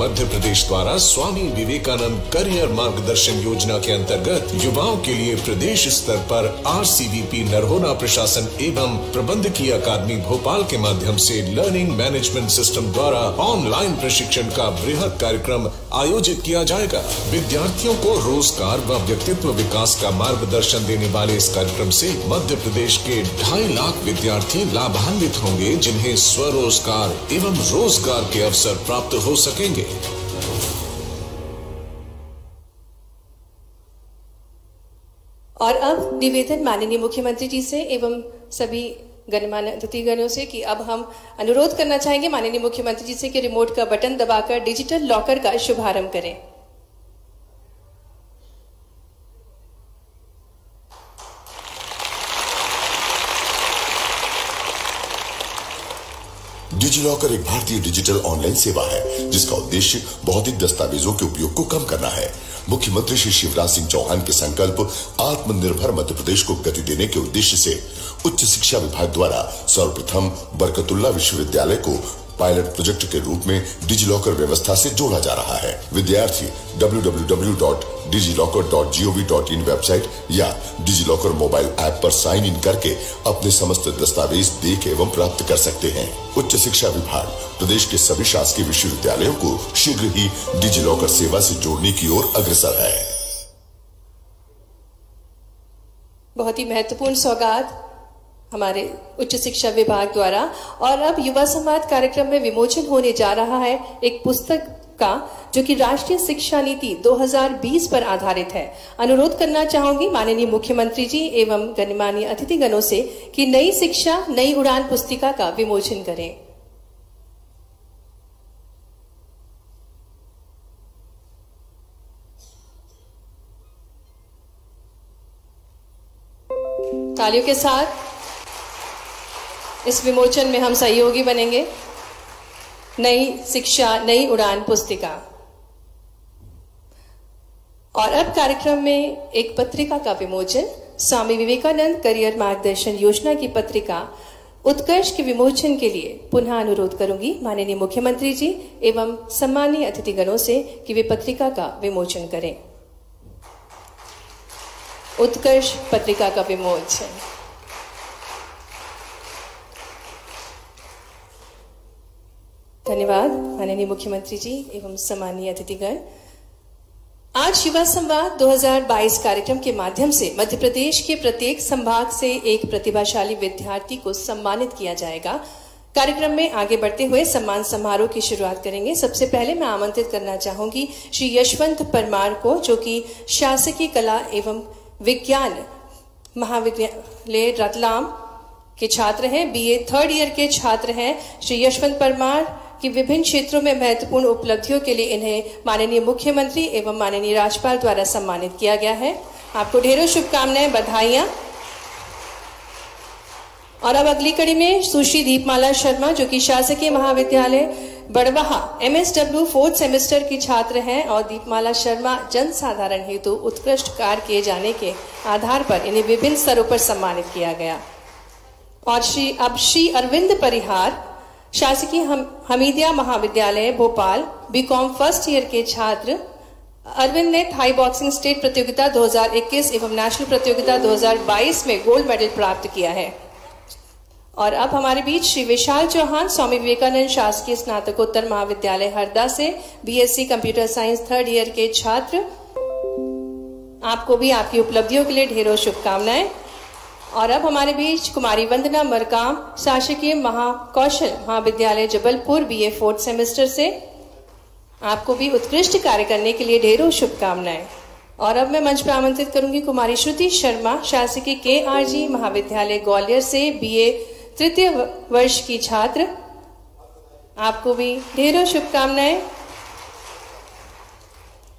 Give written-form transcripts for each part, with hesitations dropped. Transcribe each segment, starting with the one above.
मध्य प्रदेश द्वारा स्वामी विवेकानंद करियर मार्गदर्शन योजना के अंतर्गत युवाओं के लिए प्रदेश स्तर पर RCVP नरहोना प्रशासन एवं प्रबंधकीय अकादमी भोपाल के माध्यम से लर्निंग मैनेजमेंट सिस्टम द्वारा ऑनलाइन प्रशिक्षण का बृहद कार्यक्रम आयोजित किया जाएगा। विद्यार्थियों को रोजगार व व्यक्तित्व विकास का मार्गदर्शन देने वाले इस कार्यक्रम से मध्य प्रदेश के 2.5 लाख विद्यार्थी लाभान्वित होंगे, जिन्हें स्वरोजगार एवं रोजगार के अवसर प्राप्त हो सकेंगे। और अब निवेदन माननीय मुख्यमंत्री जी से एवं सभी गणमान्य अतिथिगणों से कि अब हम अनुरोध करना चाहेंगे माननीय मुख्यमंत्री जी से कि रिमोट का बटन दबाकर डिजिटल लॉकर का शुभारंभ करें। डिजिलॉकर एक भारतीय डिजिटल ऑनलाइन सेवा है जिसका उद्देश्य भौतिक दस्तावेजों के उपयोग को कम करना है। मुख्यमंत्री श्री शिवराज सिंह चौहान के संकल्प आत्मनिर्भर मध्य प्रदेश को गति देने के उद्देश्य से उच्च शिक्षा विभाग द्वारा सर्वप्रथम बरकतुल्ला विश्वविद्यालय को पायलट प्रोजेक्ट के रूप में डिजिलॉकर व्यवस्था से जोड़ा जा रहा है। विद्यार्थी www.digilocker.gov.in वेबसाइट या डिजिलॉकर मोबाइल ऐप पर साइन इन करके अपने समस्त दस्तावेज देख एवं प्राप्त कर सकते हैं। उच्च शिक्षा विभाग प्रदेश के सभी शासकीय विश्वविद्यालयों को शीघ्र ही डिजिलॉकर सेवा से जोड़ने की ओर अग्रसर है। बहुत ही महत्वपूर्ण सौगात हमारे उच्च शिक्षा विभाग द्वारा। और अब युवा संवाद कार्यक्रम में विमोचन होने जा रहा है एक पुस्तक का, जो कि राष्ट्रीय शिक्षा नीति 2020 पर आधारित है। अनुरोध करना चाहूंगी माननीय मुख्यमंत्री जी एवं गणमान्य अतिथिगणों से कि नई शिक्षा नई उड़ान पुस्तिका का विमोचन करें। तालियों के साथ इस विमोचन में हम सहयोगी बनेंगे। नई शिक्षा नई उड़ान पुस्तिका। और अब कार्यक्रम में एक पत्रिका का विमोचन, स्वामी विवेकानंद करियर मार्गदर्शन योजना की पत्रिका उत्कर्ष के विमोचन के लिए पुनः अनुरोध करूंगी माननीय मुख्यमंत्री जी एवं सम्मानीय अतिथिगणों से कि वे पत्रिका का विमोचन करें। उत्कर्ष पत्रिका का विमोचन। धन्यवाद माननीय मुख्यमंत्री जी एवं सम्मानीय अतिथिगण। आज युवा संवाद 2022 कार्यक्रम के माध्यम से मध्य प्रदेश के प्रत्येक संभाग से एक प्रतिभाशाली विद्यार्थी को सम्मानित किया जाएगा। कार्यक्रम में आगे बढ़ते हुए सम्मान समारोह की शुरुआत करेंगे। सबसे पहले मैं आमंत्रित करना चाहूंगी श्री यशवंत परमार को, जो कि शासकीय कला एवं विज्ञान महाविद्यालय रतलाम के छात्र हैं, BA 3rd ईयर के छात्र हैं। श्री यशवंत परमार की विभिन्न क्षेत्रों में महत्वपूर्ण उपलब्धियों के लिए इन्हें माननीय मुख्यमंत्री एवं माननीय राज्यपाल द्वारा सम्मानित किया गया है। आपको ढेरों शुभकामनाएं, बधाइयां। और अब अगली कड़ी में सुश्री दीपमाला शर्मा, जो कि शासकीय महाविद्यालय बड़वाहा MSW 4th सेमेस्टर की छात्र हैं, और दीपमाला शर्मा जन साधारण हेतु उत्कृष्ट कार्य किए जाने के आधार पर इन्हें विभिन्न स्तरों पर सम्मानित किया गया। और श्री अरविंद परिहार, शासकीय हमीदिया महाविद्यालय भोपाल BCom 1st ईयर के छात्र। अरविंद ने थाई बॉक्सिंग स्टेट प्रतियोगिता 2021 एवं नेशनल प्रतियोगिता 2022 में गोल्ड मेडल प्राप्त किया है। और अब हमारे बीच श्री विशाल चौहान, स्वामी विवेकानंद शासकीय स्नातकोत्तर महाविद्यालय हरदा से BSc computer science 3rd year के छात्र। आपको भी आपकी उपलब्धियों के लिए ढेरों शुभकामनाएं। और अब हमारे बीच कुमारी वंदना मरकाम, शासकीय महाकौशल महाविद्यालय जबलपुर BA 4th सेमेस्टर से। आपको भी उत्कृष्ट कार्य करने के लिए ढेरों शुभकामनाएं। और अब मैं मंच पर आमंत्रित करूंगी कुमारी श्रुति शर्मा, शासकीय KRG महाविद्यालय ग्वालियर से BA 3य वर्ष की छात्र। आपको भी ढेरों शुभकामनाएं।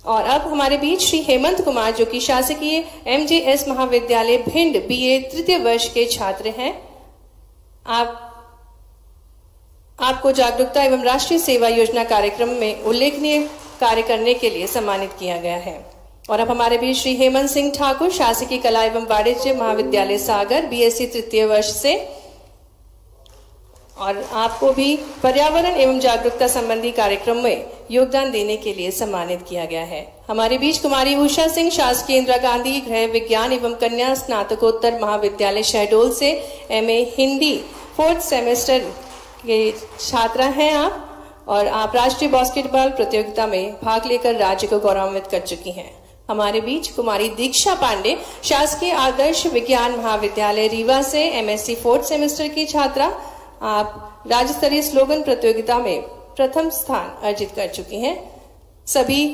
और अब हमारे बीच श्री हेमंत कुमार, जो कि शासकीय MJS महाविद्यालय भिंड BA 3य वर्ष के छात्र हैं। आपको जागरूकता एवं राष्ट्रीय सेवा योजना कार्यक्रम में उल्लेखनीय कार्य करने के लिए सम्मानित किया गया है। और अब हमारे बीच श्री हेमंत सिंह ठाकुर, शासकीय कला एवं वाणिज्य महाविद्यालय सागर BSc 3य वर्ष से। और आपको भी पर्यावरण एवं जागरूकता संबंधी कार्यक्रम में योगदान देने के लिए सम्मानित किया गया है। हमारे बीच कुमारी उषा सिंह शासकीय इंदिरा गांधी गृह विज्ञान एवं कन्या स्नातकोत्तर महाविद्यालय शहडोल से MA हिंदी 4th सेमेस्टर के छात्रा हैं आप, और आप राष्ट्रीय बास्केटबॉल प्रतियोगिता में भाग लेकर राज्य को गौरवान्वित कर चुकी हैं। हमारे बीच कुमारी दीक्षा पांडे शासकीय आदर्श विज्ञान महाविद्यालय रीवा से MSc 4th सेमेस्टर की छात्रा, आप राज्य स्तरीय स्लोगन प्रतियोगिता में प्रथम स्थान अर्जित कर चुकी हैं। सभी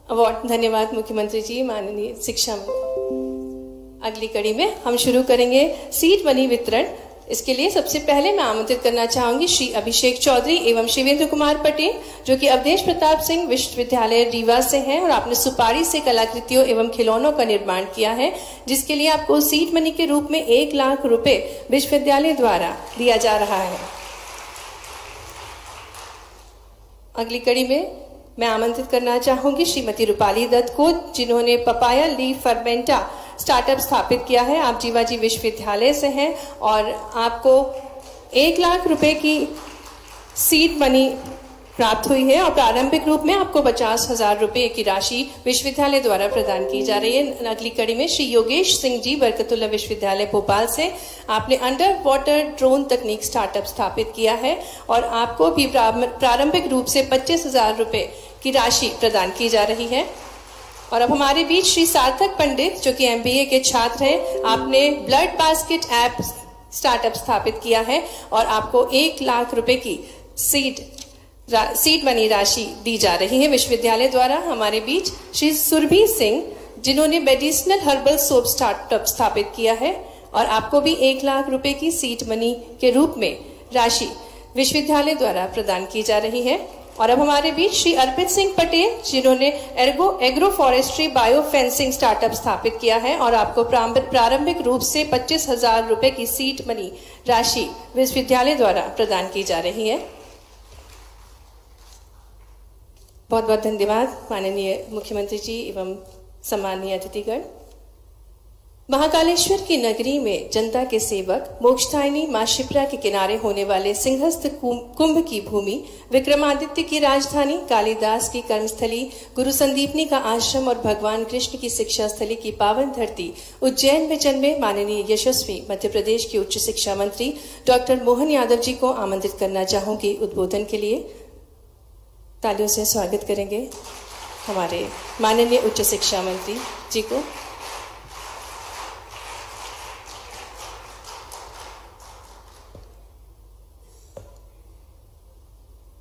अवार्ड। धन्यवाद मुख्यमंत्री जी, माननीय शिक्षा मंत्री। अगली कड़ी में हम शुरू करेंगे सीट मनी वितरण। इसके लिए सबसे पहले मैं आमंत्रित करना चाहूंगी श्री अभिषेक चौधरी एवं शिवेंद्र कुमार पटेल, जो कि अवधेश प्रताप सिंह विश्वविद्यालय रीवा से हैं और आपने सुपारी से कलाकृतियों एवं खिलौनों का निर्माण किया है, जिसके लिए आपको सीड मनी के रूप में 1 लाख रुपए विश्वविद्यालय द्वारा दिया जा रहा है। अगली कड़ी में मैं आमंत्रित करना चाहूंगी श्रीमती रूपाली दत्त को, जिन्होंने पपाया लीफ फर्मेंटा स्टार्टअप स्थापित किया है। आप जीवाजी विश्वविद्यालय से हैं और आपको 1 लाख रुपए की सीड मनी प्राप्त हुई है और प्रारंभिक रूप में आपको 50,000 रुपए की राशि विश्वविद्यालय द्वारा प्रदान की जा रही है। अगली कड़ी में श्री योगेश सिंह जी बरकतुल्ला विश्वविद्यालय भोपाल से, आपने अंडर वाटर ड्रोन तकनीक स्टार्टअप स्थापित किया है और आपको भी प्रारंभिक रूप से 25,000 रुपए की राशि प्रदान की जा रही है। और अब हमारे बीच श्री सार्थक पंडित, जो कि MBA के छात्र हैं, आपने ब्लड बास्केट ऐप स्टार्टअप स्थापित किया है और आपको 1 लाख रुपए की सीड मनी राशि दी जा रही है विश्वविद्यालय द्वारा। हमारे बीच श्री सुरभि सिंह, जिन्होंने मेडिसिनल हर्बल सोप स्टार्टअप स्थापित किया है और आपको भी 1 लाख रुपए की सीड मनी के रूप में राशि विश्वविद्यालय द्वारा प्रदान की जा रही है। और अब हमारे बीच श्री अर्पित सिंह पटेल, जिन्होंने agro forestry bio fencing startup स्थापित किया है और आपको प्रारंभिक रूप से 25,000 रुपए की सीड मनी राशि विश्वविद्यालय द्वारा प्रदान की जा रही है। बहुत बहुत धन्यवाद माननीय मुख्यमंत्री जी एवं सम्मानीय अतिथिगण। महाकालेश्वर की नगरी में जनता के सेवक मोक्षदायिनी मां शिप्रा के किनारे होने वाले सिंहस्थ कुंभ की भूमि, विक्रमादित्य की राजधानी, कालिदास की कर्मस्थली, गुरु संदीपनी का आश्रम और भगवान कृष्ण की शिक्षा स्थली की पावन धरती उज्जैन में जन्मे माननीय यशस्वी मध्य प्रदेश के उच्च शिक्षा मंत्री डॉक्टर मोहन यादव जी को आमंत्रित करना चाहूंगी उद्बोधन के लिए। तालियों से स्वागत करेंगे हमारे माननीय उच्च शिक्षा मंत्री जी को।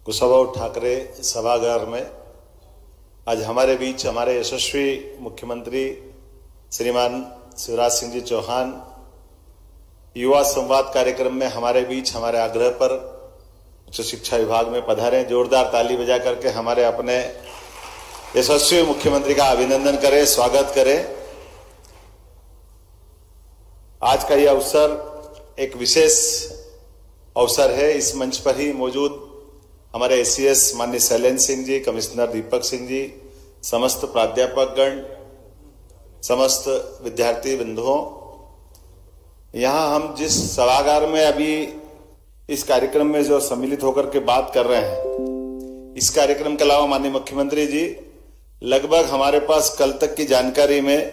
कुशाभाऊ ठाकरे सभागार में आज हमारे बीच हमारे यशस्वी मुख्यमंत्री श्रीमान शिवराज सिंह जी चौहान युवा संवाद कार्यक्रम में हमारे बीच हमारे आग्रह पर उच्च शिक्षा विभाग में पधारे। जोरदार ताली बजा करके हमारे अपने यशस्वी मुख्यमंत्री का अभिनंदन करें, स्वागत करें। आज का यह अवसर एक विशेष अवसर है। इस मंच पर ही मौजूद हमारे ACS माननीय शैलेंद्र सिंह जी, कमिश्नर दीपक सिंह जी, समस्त प्राध्यापकगण, समस्त विद्यार्थी बंधुओं, यहाँ हम जिस सभागार में अभी इस कार्यक्रम में जो सम्मिलित होकर के बात कर रहे हैं, इस कार्यक्रम के अलावा माननीय मुख्यमंत्री जी लगभग हमारे पास कल तक की जानकारी में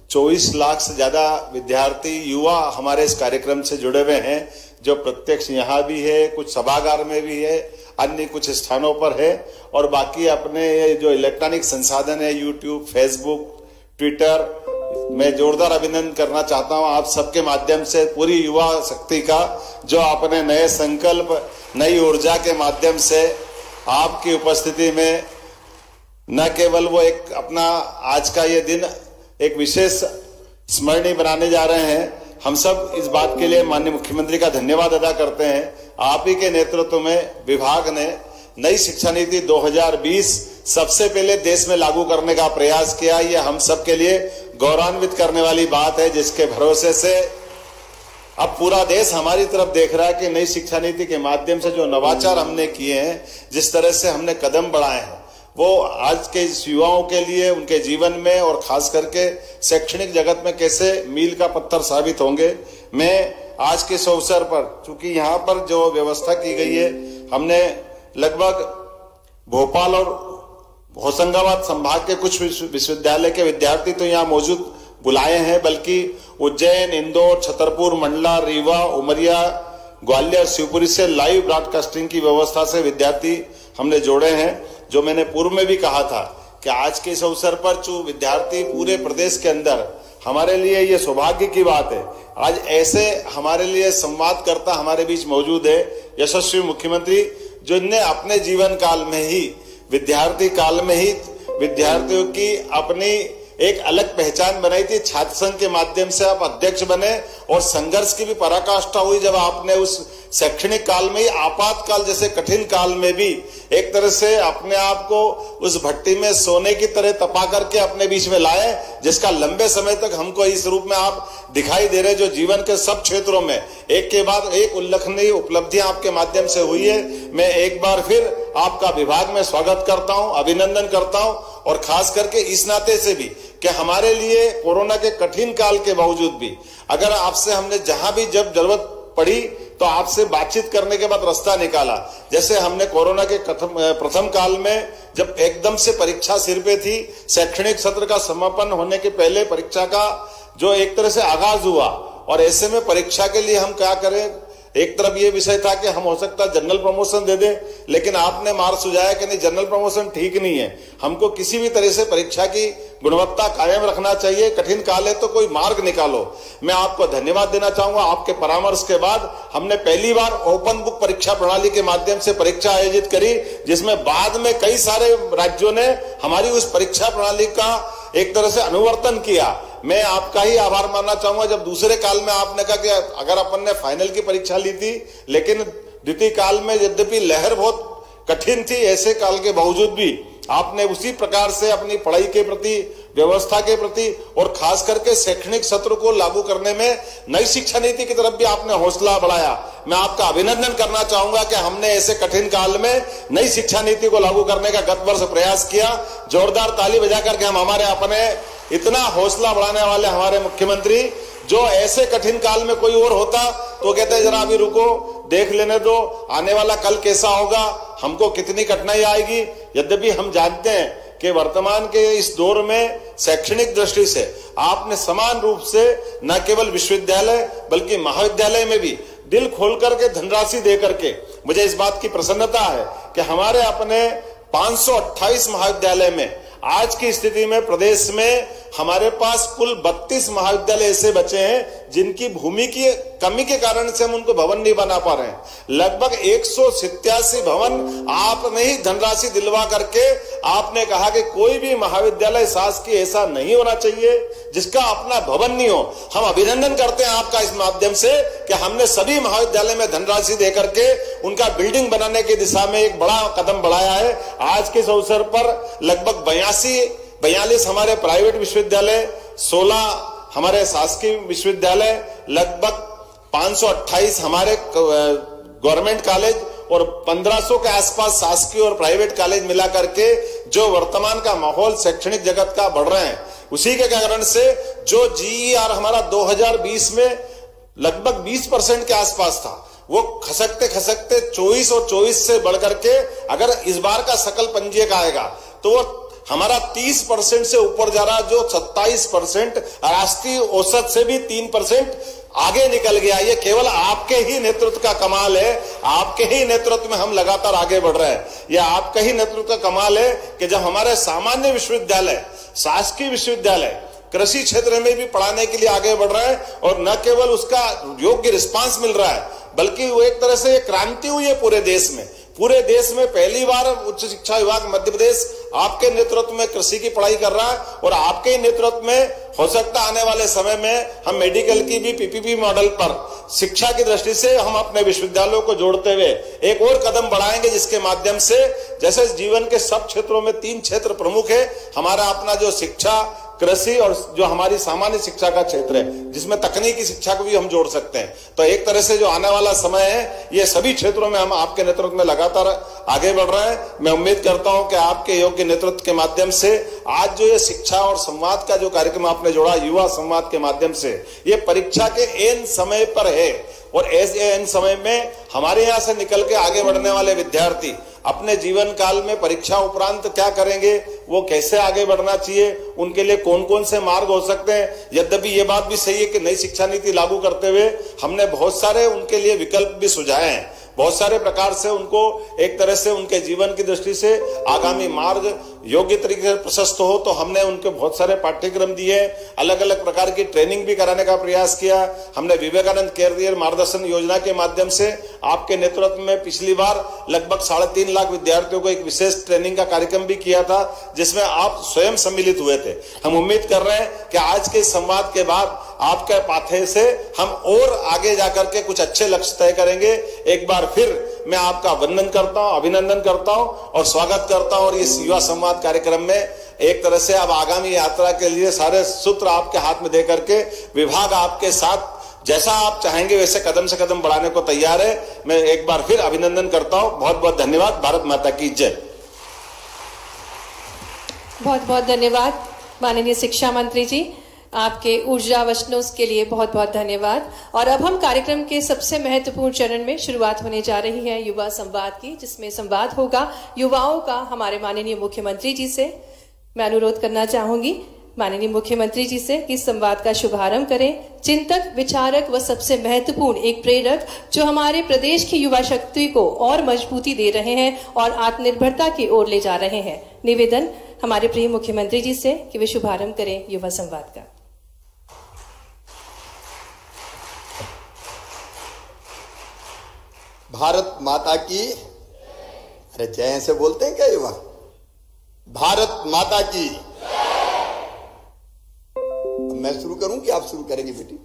24 लाख से ज्यादा विद्यार्थी युवा हमारे इस कार्यक्रम से जुड़े हुए हैं, जो प्रत्यक्ष यहाँ भी है, कुछ सभागार में भी है, अन्य कुछ स्थानों पर है और बाकी अपने जो इलेक्ट्रॉनिक संसाधन है यूट्यूब, फेसबुक, ट्विटर, मैं जोरदार अभिनंदन करना चाहता हूं आप सबके माध्यम से पूरी युवा शक्ति का, जो अपने नए संकल्प, नई ऊर्जा के माध्यम से आपकी उपस्थिति में न केवल वो एक अपना आज का ये दिन एक विशेष स्मरणीय बनाने जा रहे हैं। हम सब इस बात के लिए माननीय मुख्यमंत्री का धन्यवाद अदा करते हैं। आप ही के नेतृत्व में विभाग ने नई शिक्षा नीति 2020 सबसे पहले देश में लागू करने का प्रयास किया। ये हम सब के लिए गौरवान्वित करने वाली बात है, जिसके भरोसे से अब पूरा देश हमारी तरफ देख रहा है कि नई शिक्षा नीति के माध्यम से जो नवाचार हमने किए हैं, जिस तरह से हमने कदम बढ़ाए हैं, वो आज के युवाओं के लिए उनके जीवन में और खास करके शैक्षणिक जगत में कैसे मील का पत्थर साबित होंगे। मैं आज के इस अवसर पर, चूंकि यहाँ पर जो व्यवस्था की गई है, हमने लगभग भोपाल और होशंगाबाद संभाग के कुछ विश्वविद्यालय के विद्यार्थी तो यहाँ मौजूद बुलाए हैं, बल्कि उज्जैन, इंदौर, छतरपुर, मंडला, रीवा, उमरिया, ग्वालियर, शिवपुरी से लाइव ब्रॉडकास्टिंग की व्यवस्था से विद्यार्थी हमने जोड़े हैं। जो मैंने पूर्व में भी कहा था कि आज के इस अवसर पर जो विद्यार्थी पूरे प्रदेश के अंदर, हमारे लिए ये सौभाग्य की बात है, आज ऐसे हमारे लिए संवादकर्ता हमारे बीच मौजूद है, यशस्वी मुख्यमंत्री, जो इनने अपने जीवन काल में ही, विद्यार्थी काल में ही विद्यार्थियों की अपनी एक अलग पहचान बनाई थी। छात्र संघ के माध्यम से आप अध्यक्ष बने और संघर्ष की भी पराकाष्ठा हुई जब आपने उस शैक्षणिक काल में ही, आपातकाल जैसे कठिन काल में भी एक तरह से अपने आप को उस भट्टी में सोने की तरह तपा करके अपने बीच में लाए, जिसका लंबे समय तक हमको इस रूप में आप दिखाई दे रहे, जो जीवन के सब क्षेत्रों में एक के बाद एक उल्लेखनीय उपलब्धियां आपके माध्यम से हुई है। मैं एक बार फिर आपका विभाग में स्वागत करता हूं, अभिनंदन करता हूं, और खास करके इस नाते से भी कि हमारे लिए कोरोना के कठिन काल के बावजूद भी अगर आपसे हमने जहां भी जब जरूरत पड़ी तो आपसे बातचीत करने के बाद रास्ता निकाला। जैसे हमने कोरोना के प्रथम काल में जब एकदम से परीक्षा सिर पे थी, शैक्षणिक सत्र का समापन होने के पहले परीक्षा का जो एक तरह से आगाज हुआ, और ऐसे में परीक्षा के लिए हम क्या करें, एक तरफ ये विषय था कि हम हो सकता जनरल प्रमोशन दे दें, लेकिन आपने मार्ग सुझाया कि नहीं, जनरल प्रमोशन ठीक नहीं है, हमको किसी भी तरह से परीक्षा की गुणवत्ता कायम रखना चाहिए, कठिन काल है तो कोई मार्ग निकालो। मैं आपको धन्यवाद देना चाहूंगा। आपके परामर्श के बाद हमने पहली बार ओपन बुक परीक्षा प्रणाली के माध्यम से परीक्षा आयोजित करी, जिसमें बाद में कई सारे राज्यों ने हमारी उस परीक्षा प्रणाली का एक तरह से अनुवर्तन किया। मैं आपका ही आभार मानना चाहूंगा। जब दूसरे काल में आपने कहा कि अगर अपन ने फाइनल की परीक्षा ली थी, लेकिन द्वितीय काल में यद्यपि लहर बहुत कठिन थी, ऐसे काल के बावजूद भी आपने उसी प्रकार से अपनी पढ़ाई के प्रति, व्यवस्था के प्रति और खास करके शैक्षणिक सत्र को लागू करने में नई शिक्षा नीति की तरफ भी आपने हौसला बढ़ाया। मैं आपका अभिनंदन करना चाहूंगा कि हमने ऐसे कठिन काल में नई शिक्षा नीति को लागू करने का गत वर्ष प्रयास किया। जोरदार ताली बजा करके हम हमारे अपने इतना हौसला बढ़ाने वाले हमारे मुख्यमंत्री, जो ऐसे कठिन काल में कोई और होता तो कहते हैं जरा अभी रुको, देख लेने दो, आने वाला कल कैसा होगा, हमको कितनी कठिनाई आएगी। यद्यपि हम जानते हैं कि वर्तमान के इस दौर में शैक्षणिक दृष्टि से आपने समान रूप से न केवल विश्वविद्यालय बल्कि महाविद्यालय में भी दिल खोल करके धनराशि दे करके, मुझे इस बात की प्रसन्नता है कि हमारे अपने 528 महाविद्यालय में आज की स्थिति में प्रदेश में हमारे पास कुल 32 महाविद्यालय ऐसे बचे हैं जिनकी भूमि की कमी के कारण से हम उनको भवन नहीं बना पा रहे हैं। लगभग 187 भवन आपने ही धनराशि दिलवा करके आपने कहा कि कोई भी महाविद्यालय शासकीय ऐसा नहीं होना चाहिए जिसका अपना भवन नहीं हो। हम अभिनंदन करते हैं आपका इस माध्यम से कि हमने सभी महाविद्यालय में धनराशि दे करके उनका बिल्डिंग बनाने की दिशा में एक बड़ा कदम बढ़ाया है। आज के इस अवसर पर लगभग 42 हमारे प्राइवेट विश्वविद्यालय, 16 हमारे शासकीय विश्वविद्यालय, लगभग 528 हमारे गवर्नमेंट कॉलेज और 1500 के आसपास शासकीय और प्राइवेट कॉलेज मिला करके जो वर्तमान का माहौल शैक्षणिक जगत का बढ़ रहे हैं, उसी के कारण से जो GER हमारा 2020 में लगभग 20% के आसपास था, वो खसकते खसकते 24 और 24 से बढ़ करके अगर इस बार का सकल पंजीयक आएगा तो वो हमारा 30% से ऊपर जा रहा, जो 27% राष्ट्रीय औसत से भी 3% आगे निकल गया। ये केवल आपके ही नेतृत्व का कमाल है, आपके ही नेतृत्व में हम लगातार आगे बढ़ रहे हैं। ये आपका ही नेतृत्व का कमाल है कि जब हमारे सामान्य विश्वविद्यालय, शासकीय विश्वविद्यालय कृषि क्षेत्र में भी पढ़ाने के लिए आगे बढ़ रहा है और न केवल उसका योग्य रिस्पांस मिल रहा है बल्कि वो एक तरह से क्रांति हुई है पूरे देश में। पूरे देश में पहली बार उच्च शिक्षा विभाग मध्य प्रदेश आपके नेतृत्व में कृषि की पढ़ाई कर रहा है और आपके ही नेतृत्व में हो सकता आने वाले समय में हम मेडिकल की भी PPP मॉडल पर शिक्षा की दृष्टि से हम अपने विश्वविद्यालयों को जोड़ते हुए एक और कदम बढ़ाएंगे, जिसके माध्यम से जैसे जीवन के सब क्षेत्रों में 3 क्षेत्र प्रमुख है, हमारा अपना जो शिक्षा, कृषि और जो हमारी सामान्य शिक्षा का क्षेत्र है, जिसमें तकनीकी शिक्षा को भी हम जोड़ सकते हैं। तो एक तरह से जो आने वाला समय है, ये सभी क्षेत्रों में हम आपके नेतृत्व में लगातार आगे बढ़ रहे हैं। मैं उम्मीद करता हूं कि आपके योग्य नेतृत्व के माध्यम से आज जो ये शिक्षा और संवाद का जो कार्यक्रम आपने जोड़ा, युवा संवाद के माध्यम से, ये परीक्षा के एन समय पर है और ऐसे एन समय में हमारे यहाँ से निकल के आगे बढ़ने वाले विद्यार्थी अपने जीवन काल में परीक्षा उपरांत क्या करेंगे, वो कैसे आगे बढ़ना चाहिए, उनके लिए कौन कौन से मार्ग हो सकते हैं। यद्यपि ये बात भी सही है कि नई शिक्षा नीति लागू करते हुए हमने बहुत सारे उनके लिए विकल्प भी सुझाए हैं, बहुत सारे प्रकार से उनको एक तरह से उनके जीवन की दृष्टि से आगामी मार्ग योग्य तरीके से प्रशस्त हो, तो हमने उनके बहुत सारे पाठ्यक्रम दिए, अलग अलग प्रकार की ट्रेनिंग भी कराने का प्रयास किया। हमने विवेकानंद कैरियर मार्गदर्शन योजना के माध्यम से आपके नेतृत्व में पिछली बार लगभग 3.5 लाख विद्यार्थियों को एक विशेष ट्रेनिंग का कार्यक्रम भी किया था, जिसमें आप स्वयं सम्मिलित हुए थे। हम उम्मीद कर रहे हैं कि आज के संवाद के बाद आपके पाथे से हम और आगे जाकर के कुछ अच्छे लक्ष्य तय करेंगे। एक बार फिर मैं आपका वंदन करता हूं, अभिनंदन करता हूं और स्वागत करता हूं। और इस युवा संवाद कार्यक्रम में एक तरह से अब आगामी यात्रा के लिए सारे सूत्र आपके हाथ में दे करके विभाग आपके साथ जैसा आप चाहेंगे वैसे कदम से कदम बढ़ाने को तैयार है। मैं एक बार फिर अभिनंदन करता हूं। बहुत बहुत धन्यवाद। भारत माता की जय। बहुत बहुत धन्यवाद माननीय शिक्षा मंत्री जी, आपके ऊर्जा वचनों के लिए बहुत बहुत धन्यवाद। और अब हम कार्यक्रम के सबसे महत्वपूर्ण चरण में शुरुआत होने जा रही है युवा संवाद की, जिसमें संवाद होगा युवाओं का हमारे माननीय मुख्यमंत्री जी से। मैं अनुरोध करना चाहूंगी माननीय मुख्यमंत्री जी से कि संवाद का शुभारंभ करें। चिंतक, विचारक व सबसे महत्वपूर्ण एक प्रेरक जो हमारे प्रदेश की युवा शक्ति को और मजबूती दे रहे हैं और आत्मनिर्भरता की ओर ले जा रहे हैं। निवेदन हमारे प्रिय मुख्यमंत्री जी से कि वे शुभारंभ करें युवा संवाद का। भारत माता की, अरे जय से बोलते हैं क्या युवा? भारत माता की। मैं शुरू करूं कि आप शुरू करेंगे बेटी?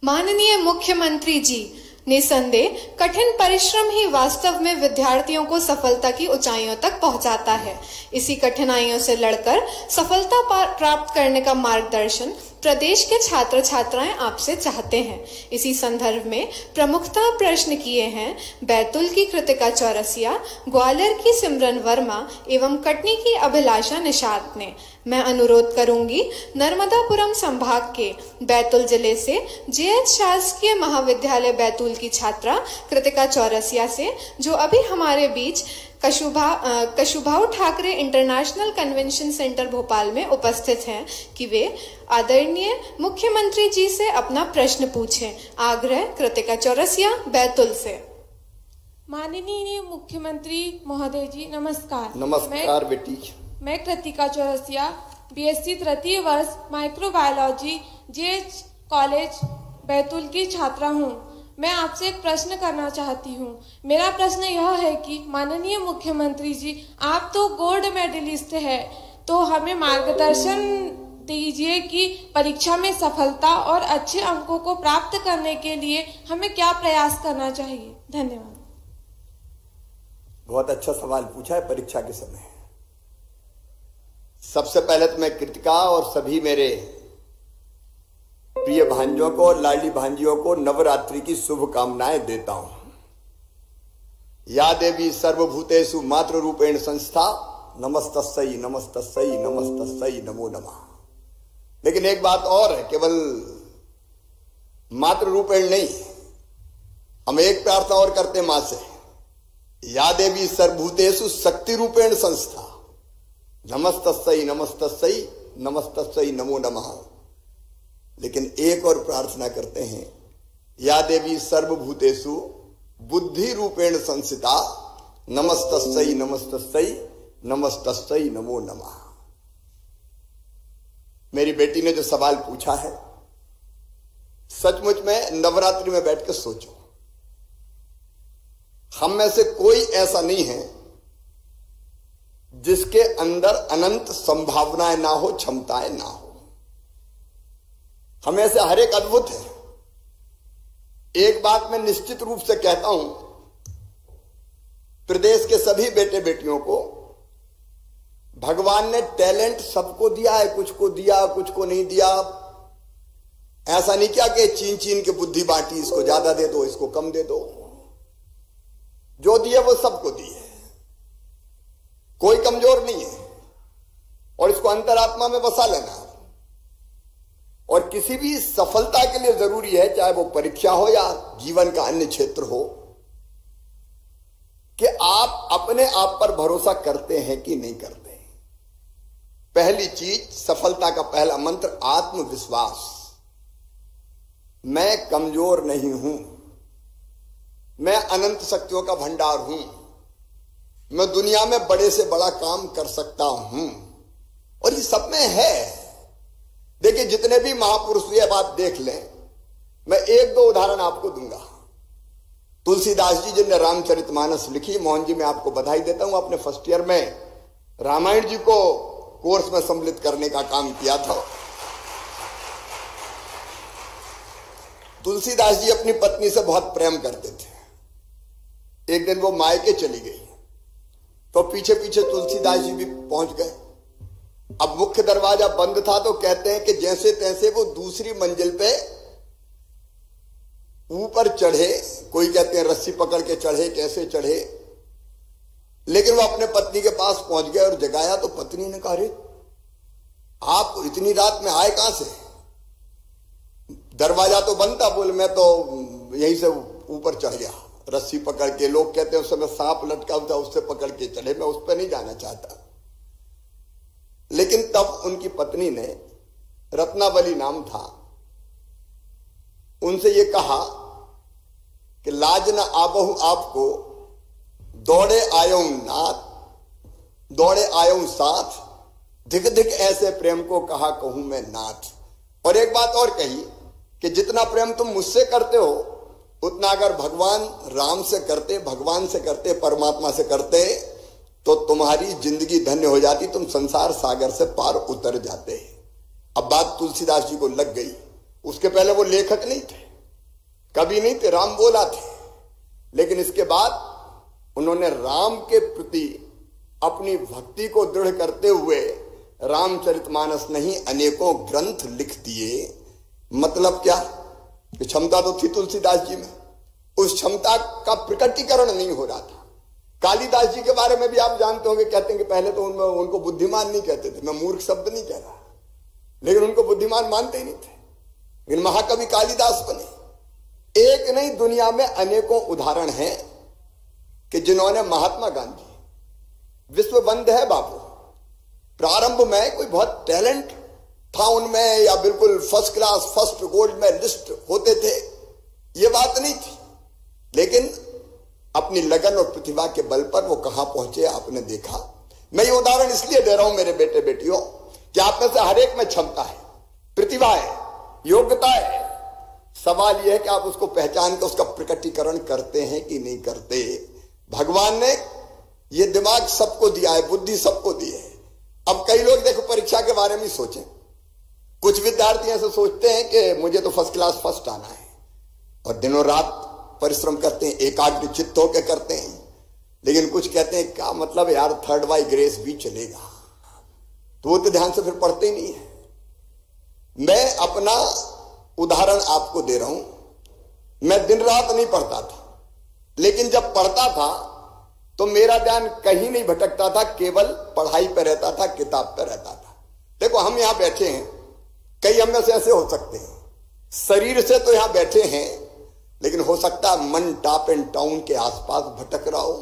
माननीय मुख्यमंत्री जी, निसंदेह कठिन परिश्रम ही वास्तव में विद्यार्थियों को सफलता की ऊंचाइयों तक पहुंचाता है। इसी कठिनाइयों से लड़कर सफलता प्राप्त करने का मार्गदर्शन प्रदेश के छात्र छात्राएं आपसे चाहते हैं। इसी संदर्भ में प्रमुखता प्रश्न किए हैं बैतूल की कृतिका चौरसिया, ग्वालियर की सिमरन वर्मा एवं कटनी की अभिलाषा निषाद ने। मैं अनुरोध करूंगी नर्मदापुरम संभाग के बैतूल जिले से जेएच शासकीय महाविद्यालय बैतूल की छात्रा कृतिका चौरसिया से, जो अभी हमारे बीच Kushabhau Thakre international convention centre Bhopal में उपस्थित हैं, कि वे आदरणीय मुख्यमंत्री जी से अपना प्रश्न पूछें। आग्रह कृतिका चौरसिया, बैतूल से। माननीय मुख्यमंत्री महोदय जी, नमस्कार। नमस्कार बेटी। मैं कृतिका चौरसिया, बीएससी तृतीय वर्ष माइक्रोबायोलॉजी, जेएच कॉलेज बैतूल की छात्रा हूँ। मैं आपसे एक प्रश्न करना चाहती हूँ। मेरा प्रश्न यह है कि माननीय मुख्यमंत्री जी, आप तो गोल्ड मेडलिस्ट है, तो हमें मार्गदर्शन दीजिए कि परीक्षा में सफलता और अच्छे अंकों को प्राप्त करने के लिए हमें क्या प्रयास करना चाहिए। धन्यवाद। बहुत अच्छा सवाल पूछा है परीक्षा के समय। सबसे पहले तो मैं कृतिका और सभी मेरे प्रिय भांजों को और लाडली भांजियों को नवरात्रि की शुभकामनाएं देता हूं। या देवी सर्वभूतेषु मातृ रूपेण संस्था, नमस्तस्यै नमस्तस्यै नमस्तस्यै नमो नमः। लेकिन एक बात और है, केवल मातृ रूपेण नहीं, हम एक प्रार्थना और करते मां से, या देवी सर्वभूतेषु शक्ति रूपेण संस्था, नमस्तस्यै नमस्तस्यै नमस्तस्यै नमो नमः। लेकिन एक और प्रार्थना करते हैं, या देवी सर्वभूतेषु बुद्धि रूपेण संस्थिता, नमस्तस्यै नमस्तस्यै नमस्तस्यै नमो नमः। मेरी बेटी ने जो सवाल पूछा है, सचमुच में नवरात्रि में बैठ के सोचो, हम में से कोई ऐसा नहीं है जिसके अंदर अनंत संभावनाएं ना हो, क्षमताएं ना हो। हमें से हर एक अद्भुत है। एक बात मैं निश्चित रूप से कहता हूं, प्रदेश के सभी बेटे बेटियों को भगवान ने टैलेंट सबको दिया है, कुछ को दिया कुछ को नहीं दिया। ऐसा नहीं किया कि चीन चीन के बुद्धि बांटी, इसको ज्यादा दे दो इसको कम दे दो। जो दिया वो सबको दिए, कोई कमजोर नहीं है। और इसको अंतरात्मा में बसा लेना। और किसी भी सफलता के लिए जरूरी है, चाहे वो परीक्षा हो या जीवन का अन्य क्षेत्र हो, कि आप अपने आप पर भरोसा करते हैं कि नहीं करते। पहली चीज, सफलता का पहला मंत्र आत्मविश्वास। मैं कमजोर नहीं हूं, मैं अनंत शक्तियों का भंडार हूं, मैं दुनिया में बड़े से बड़ा काम कर सकता हूं। और ये सब में है। देखिए, जितने भी महापुरुष ये बात देख लें, मैं एक दो उदाहरण आपको दूंगा। तुलसीदास जी जिनने रामचरितमानस लिखी, मोहन जी मैं आपको बधाई देता हूं, अपने फर्स्ट ईयर में रामायण जी को कोर्स में सम्मिलित करने का काम किया था। तुलसीदास जी अपनी पत्नी से बहुत प्रेम करते थे। एक दिन वो मायके चली गई तो पीछे पीछे तुलसीदास जी भी पहुंच गए। अब मुख्य दरवाजा बंद था तो कहते हैं कि जैसे तैसे वो दूसरी मंजिल पे ऊपर चढ़े, कोई कहते हैं रस्सी पकड़ के चढ़े, कैसे चढ़े, लेकिन वो अपने पत्नी के पास पहुंच गए और जगाया तो पत्नी ने कहा, अरे आप इतनी रात में आए कहां से? दरवाजा तो बंद था। बोले मैं तो यहीं से ऊपर चढ़ गया रस्सी पकड़ के। लोग कहते हैं उस समय सांप लटका था, उससे पकड़ के चढ़े, मैं उस पर नहीं जाना चाहता। लेकिन तब उनकी पत्नी ने, रत्नावली नाम था, उनसे ये कहा कि लाज न आबहु आपको, दौड़े आयो नाथ, दौड़े आयो साथ, धिक धिक ऐसे प्रेम को कहा कहूं मैं नाथ। और एक बात और कही कि जितना प्रेम तुम मुझसे करते हो, उतना अगर भगवान राम से करते, भगवान से करते, परमात्मा से करते, तो तुम्हारी जिंदगी धन्य हो जाती, तुम संसार सागर से पार उतर जाते। अब बात तुलसीदास जी को लग गई। उसके पहले वो लेखक नहीं थे, कभी नहीं थे, राम बोला थे। लेकिन इसके बाद उन्होंने राम के प्रति अपनी भक्ति को दृढ़ करते हुए रामचरितमानस नहीं अनेकों ग्रंथ लिख दिए। मतलब क्या? कि क्षमता तो थी तुलसीदास जी में, उस क्षमता का प्रकटीकरण नहीं हो रहा था। कालिदास जी के बारे में भी आप जानते होंगे, कहते हैं कि पहले तो उनको बुद्धिमान नहीं कहते थे। मैं मूर्ख शब्द नहीं कह रहा, लेकिन उनको बुद्धिमान मानते ही नहीं थे। लेकिन महाकवि कालिदास बने। एक नहीं, दुनिया में अनेकों उदाहरण हैं कि जिन्होंने, महात्मा गांधी, विश्व बंद है बापू, प्रारंभ में कोई बहुत टैलेंट था उनमें, या बिल्कुल फर्स्ट क्लास फर्स्ट गोल्ड में लिस्ट होते थे, ये बात नहीं थी। लेकिन अपनी लगन और प्रतिभा के बल पर वो कहां पहुंचे आपने देखा। मैं ये उदाहरण इसलिए दे रहा हूं मेरे बेटे बेटियों, कि आप में से हर एक में क्षमता है, प्रतिभा है, योग्यता है। सवाल यह है कि आप उसको पहचान कर उसका प्रकटीकरण करते हैं कि नहीं करते। भगवान ने ये दिमाग सबको दिया है, बुद्धि सबको दी है। अब कई लोग देखो परीक्षा के बारे में सोचें। कुछ विद्यार्थी ऐसे सोचते हैं कि मुझे तो फर्स्ट क्लास फर्स्ट आना है, और दिनों रात परिश्रम करते हैं, एकाग्र चित्त होकर करते हैं। लेकिन कुछ कहते हैं क्या मतलब यार, थर्ड बाय ग्रेस भी चलेगा, तो वो तो ध्यान से फिर पढ़ते ही नहीं है। मैं अपना उदाहरण आपको दे रहा हूं। मैं दिन रात नहीं पढ़ता था, लेकिन जब पढ़ता था तो मेरा ध्यान कहीं नहीं भटकता था, केवल पढ़ाई पर रहता था, किताब पर रहता था। देखो हम यहां बैठे हैं, कई हम में से ऐसे हो सकते हैं, शरीर से तो यहां बैठे हैं, लेकिन हो सकता है मन टॉप एंड टाउन के आसपास भटक रहा हो,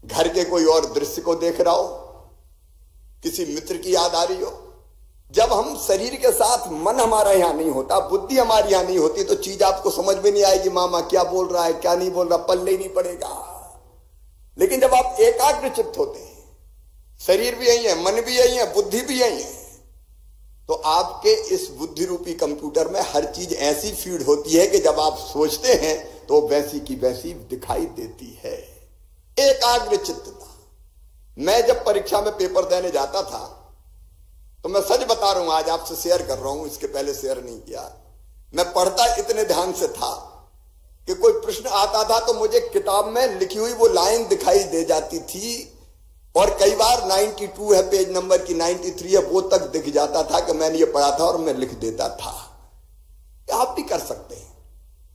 घर के कोई और दृश्य को देख रहा हो, किसी मित्र की याद आ रही हो। जब हम शरीर के साथ मन हमारा यहां नहीं होता, बुद्धि हमारी यहां नहीं होती, तो चीज आपको समझ में नहीं आएगी। मामा क्या बोल रहा है, क्या नहीं बोल रहा, पल्ले ही नहीं पड़ेगा। लेकिन जब आप एकाग्र चित्त होते हैं, शरीर भी यही है, मन भी यही है, बुद्धि भी यही है, तो आपके इस बुद्धि रूपी कंप्यूटर में हर चीज ऐसी फीड होती है कि जब आप सोचते हैं तो वैसी की वैसी दिखाई देती है। एकाग्र चित्तता। मैं जब परीक्षा में पेपर देने जाता था, तो मैं सच बता रहा हूं, आज आपसे शेयर कर रहा हूं, इसके पहले शेयर नहीं किया। मैं पढ़ता इतने ध्यान से था कि कोई प्रश्न आता था तो मुझे किताब में लिखी हुई वो लाइन दिखाई दे जाती थी, और कई बार 92 है पेज नंबर की, 93 है, वो तक दिख जाता था कि मैंने ये पढ़ा था और मैं लिख देता था। आप भी कर सकते हैं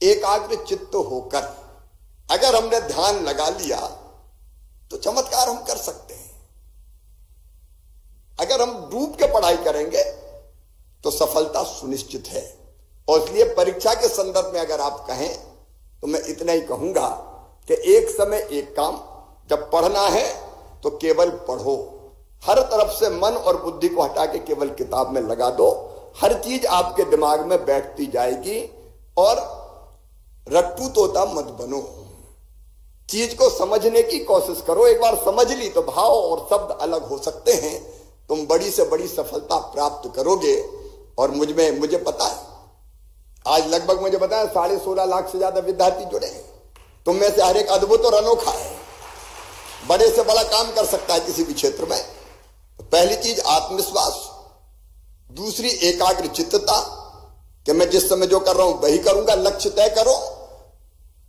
एकाग्र चित्त होकर। अगर हमने ध्यान लगा लिया तो चमत्कार हम कर सकते हैं। अगर हम डूब के पढ़ाई करेंगे तो सफलता सुनिश्चित है। और इसलिए परीक्षा के संदर्भ में अगर आप कहें तो मैं इतना ही कहूंगा कि एक समय एक काम, जब पढ़ना है तो केवल पढ़ो, हर तरफ से मन और बुद्धि को हटा के केवल किताब में लगा दो, हर चीज आपके दिमाग में बैठती जाएगी। और रट्टू तोता मत बनो, चीज को समझने की कोशिश करो। एक बार समझ ली तो भाव और शब्द अलग हो सकते हैं, तुम बड़ी से बड़ी सफलता प्राप्त करोगे। और मुझे पता है, आज लगभग मुझे पता है 16.5 लाख से ज्यादा विद्यार्थी जुड़े हैं। तुम में से हर एक अद्भुत और अनोखा है, बड़े से बड़ा काम कर सकता है किसी भी क्षेत्र में। पहली चीज आत्मविश्वास, दूसरी एकाग्र चित्तता कि मैं जिस समय जो कर रहा हूं वही करूंगा। लक्ष्य तय करो,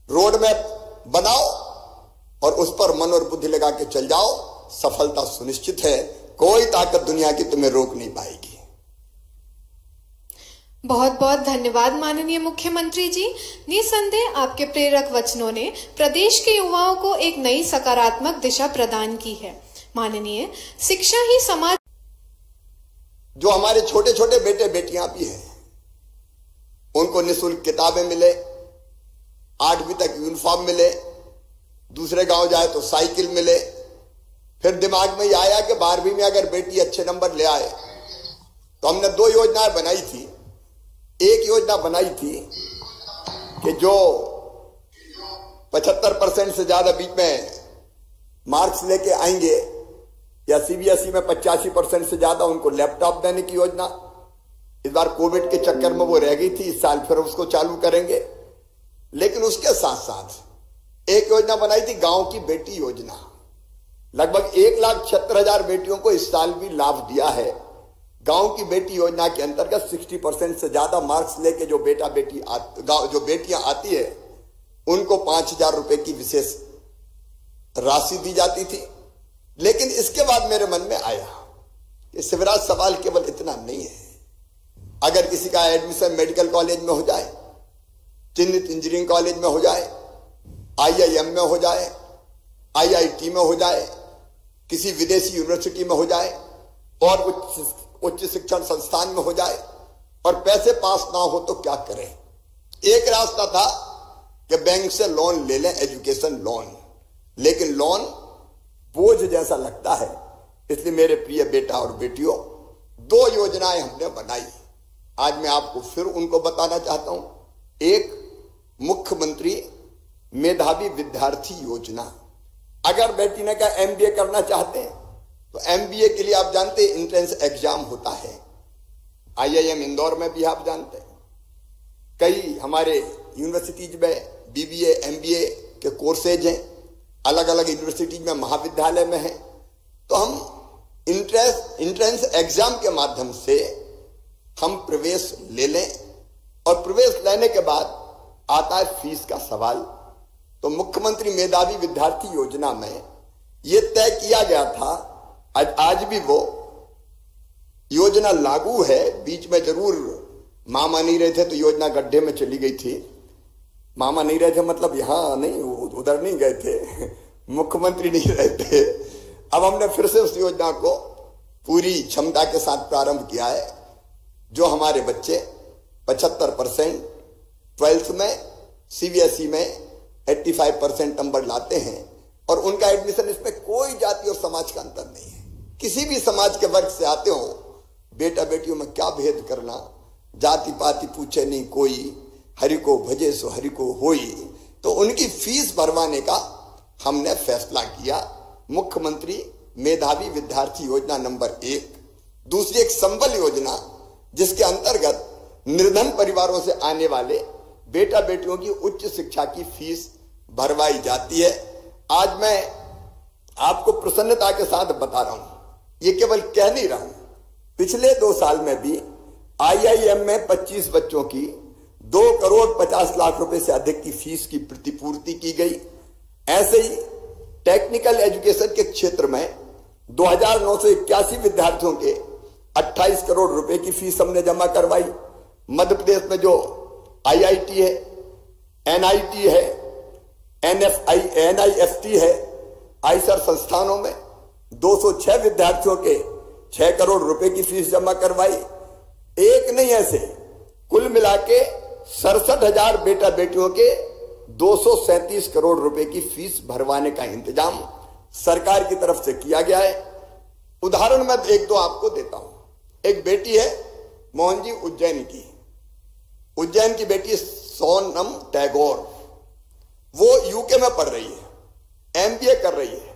रोड मैप बनाओ और उस पर मन और बुद्धि लगा के चल जाओ, सफलता सुनिश्चित है। कोई ताकत दुनिया की तुम्हें रोक नहीं पाएगी। बहुत बहुत धन्यवाद माननीय मुख्यमंत्री जी। निसंदेह आपके प्रेरक वचनों ने प्रदेश के युवाओं को एक नई सकारात्मक दिशा प्रदान की है। माननीय, शिक्षा ही समाज। जो हमारे छोटे छोटे बेटे बेटियां भी हैं, उनको निःशुल्क किताबें मिले, 8वीं तक यूनिफॉर्म मिले, दूसरे गांव जाए तो साइकिल मिले। फिर दिमाग में ये आया कि 12वीं में अगर बेटी अच्छे नंबर ले आए तो हमने 2 योजनाएं बनाई थी। एक योजना बनाई थी कि जो 75% से ज्यादा बीच में मार्क्स लेके आएंगे या सीबीएसई में 85% से ज्यादा, उनको लैपटॉप देने की योजना। इस बार कोविड के चक्कर में वो रह गई थी, इस साल फिर उसको चालू करेंगे। लेकिन उसके साथ साथ एक योजना बनाई थी गांव की बेटी योजना। लगभग 1,76,000 बेटियों को इस साल भी लाभ दिया है। गांव की बेटी योजना के अंतर्गत 60% से ज्यादा मार्क्स लेके जो बेटियां आती है उनको 5,000 रुपए की विशेष राशि दी जाती थी। लेकिन इसके बाद मेरे मन में आया कि शिवराज, सवाल केवल इतना नहीं है। अगर किसी का एडमिशन मेडिकल कॉलेज में हो जाए, चिन्हित इंजीनियरिंग कॉलेज में हो जाए, IIM में हो जाए, IIT में हो जाए, किसी विदेशी यूनिवर्सिटी में हो जाए और उच्च शिक्षण संस्थान में हो जाए और पैसे पास ना हो तो क्या करें? एक रास्ता था कि बैंक से लोन ले लें, एजुकेशन लोन। लेकिन लोन बोझ जैसा लगता है। इसलिए मेरे प्रिय बेटा और बेटियों, 2 योजनाएं हमने बनाई। आज मैं आपको फिर उनको बताना चाहता हूं। एक, मुख्यमंत्री मेधावी विद्यार्थी योजना। अगर बेटी ने कहा MBA करना चाहते हैं तो MBA के लिए आप जानते हैं एंट्रेंस एग्जाम होता है। IIM इंदौर में भी आप जानते हैं, कई हमारे यूनिवर्सिटीज में BBA MBA के कोर्सेज हैं, अलग अलग यूनिवर्सिटीज में, महाविद्यालय में हैं। तो हम एंट्रेंस एग्जाम के माध्यम से हम प्रवेश ले लें और प्रवेश लेने के बाद आता है फीस का सवाल। तो मुख्यमंत्री मेधावी विद्यार्थी योजना में यह तय किया गया था, आज भी वो योजना लागू है। बीच में जरूर मामा नहीं रहे थे तो योजना गड्ढे में चली गई थी। मामा नहीं रहे थे मतलब यहां नहीं, उधर नहीं गए थे, मुख्यमंत्री नहीं रहे थे। अब हमने फिर से उस योजना को पूरी क्षमता के साथ प्रारंभ किया है। जो हमारे बच्चे 75% 12th में CBSE में 85% नंबर लाते हैं और उनका एडमिशन, इसमें कोई जाति और समाज का अंतर नहीं है। किसी भी समाज के वर्ग से आते हो, बेटा बेटियों में क्या भेद करना, जाति पाति पूछे नहीं कोई, हरि को भजे सो हरि को होई। तो उनकी फीस भरवाने का हमने फैसला किया। मुख्यमंत्री मेधावी विद्यार्थी योजना नंबर 1। दूसरी एक संबल योजना, जिसके अंतर्गत निर्धन परिवारों से आने वाले बेटा बेटियों की उच्च शिक्षा की फीस भरवाई जाती है। आज मैं आपको प्रसन्नता के साथ बता रहा हूं, ये केवल कह नहीं रहा हूं, पिछले 2 साल में भी IIM में 25 बच्चों की 2,50,00,000 रुपए से अधिक की फीस की प्रतिपूर्ति की गई। ऐसे ही टेक्निकल एजुकेशन के क्षेत्र में 2981 विद्यार्थियों के 28 करोड़ रुपए की फीस हमने जमा करवाई। मध्य प्रदेश में जो IIT है, NIT है, NIFT है, आईसर संस्थानों में 206 विद्यार्थियों के 6 करोड़ रुपए की फीस जमा करवाई। एक नहीं, ऐसे कुल मिला के 67,000 बेटा बेटियों के 237 करोड़ रुपए की फीस भरवाने का इंतजाम सरकार की तरफ से किया गया है। उदाहरण मैं एक दो आपको देता हूं। एक बेटी है मोहन जी उज्जैन की बेटी सोनम टैगोर, वो यूके में पढ़ रही है, MBA कर रही है।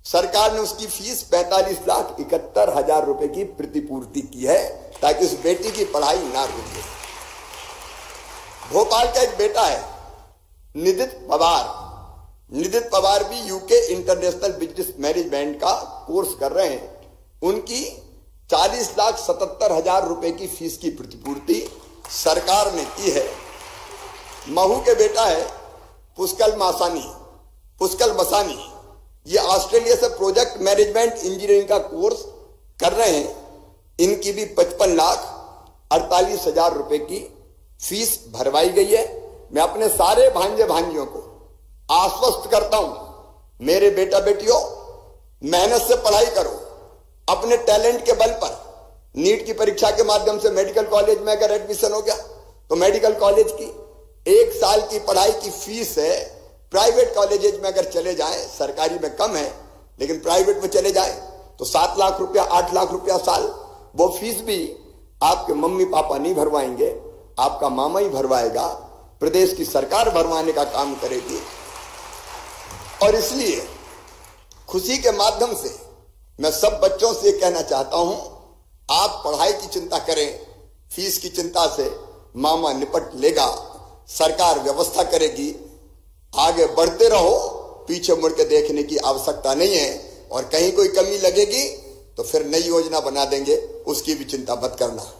सरकार ने उसकी फीस 45,71,000 रुपए की प्रतिपूर्ति की है ताकि उस बेटी की पढ़ाई ना रुके। भोपाल का एक बेटा है निदित पवार भी यूके इंटरनेशनल बिजनेस मैनेजमेंट का कोर्स कर रहे हैं। उनकी 40,77,000 रुपए की फीस की प्रतिपूर्ति सरकार ने की है। महू के बेटा है पुष्कल मसानी, ये ऑस्ट्रेलिया से प्रोजेक्ट मैनेजमेंट इंजीनियरिंग का कोर्स कर रहे हैं। इनकी भी 55,48,000 रुपए की फीस भरवाई गई है। मैं अपने सारे भांजे भांजियों को आश्वस्त करता हूं, मेरे बेटा बेटियों, मेहनत से पढ़ाई करो। अपने टैलेंट के बल पर नीट की परीक्षा के माध्यम से मेडिकल कॉलेज में अगर एडमिशन हो गया तो मेडिकल कॉलेज की 1 साल की पढ़ाई की फीस है। प्राइवेट कॉलेजेज में अगर चले जाएं, सरकारी में कम है, लेकिन प्राइवेट में चले जाएं तो 7 लाख रुपया, 8 लाख रुपया साल। वो फीस भी आपके मम्मी पापा नहीं भरवाएंगे, आपका मामा ही भरवाएगा। प्रदेश की सरकार भरवाने का काम करेगी। और इसलिए खुशी के माध्यम से मैं सब बच्चों से कहना चाहता हूं, आप पढ़ाई की चिंता करें, फीस की चिंता से मामा निपट लेगा, सरकार व्यवस्था करेगी। आगे बढ़ते रहो, पीछे मुड़ के देखने की आवश्यकता नहीं है। और कहीं कोई कमी लगेगी तो फिर नई योजना बना देंगे, उसकी भी चिंता मत करना।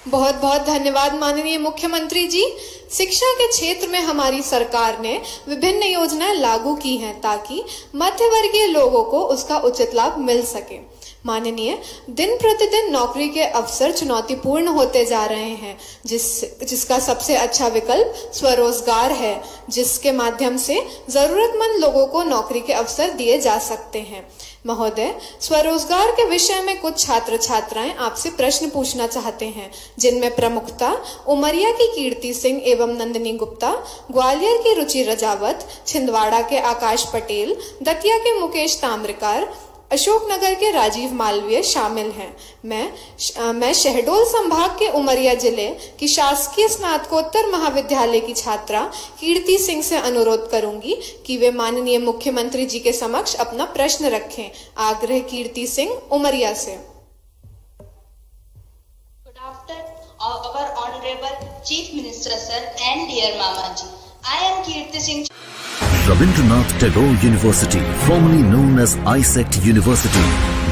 बहुत बहुत धन्यवाद माननीय मुख्यमंत्री जी। शिक्षा के क्षेत्र में हमारी सरकार ने विभिन्न योजनाएं लागू की हैं ताकि मध्य वर्गीय लोगों को उसका उचित लाभ मिल सके। माननीय, दिन प्रतिदिन नौकरी के अवसर चुनौतीपूर्ण होते जा रहे हैं, जिसका सबसे अच्छा विकल्प स्वरोजगार है, जिसके माध्यम से जरूरतमंद लोगों को नौकरी के अवसर दिए जा सकते हैं। महोदय, स्वरोजगार के विषय में कुछ छात्र छात्राएं आपसे प्रश्न पूछना चाहते हैं, जिनमें प्रमुखता उमरिया की कीर्ति सिंह एवं नंदिनी गुप्ता, ग्वालियर की रुचि रजावत, छिंदवाड़ा के आकाश पटेल, दतिया के मुकेश ताम्रकार, अशोकनगर के राजीव मालवीय शामिल हैं। मैं शहडोल संभाग के उमरिया जिले की शासकीय स्नातकोत्तर महाविद्यालय की छात्रा कीर्ति सिंह से अनुरोध करूंगी कि वे माननीय मुख्यमंत्री जी के समक्ष अपना प्रश्न रखें। आग्रह कीर्ति सिंह, उमरिया से। Good afternoon, our honorable Chief Minister sir and dear Mama ji. I am Kirti Singh. Rabindranath Tagore University, formerly known as ISECT University,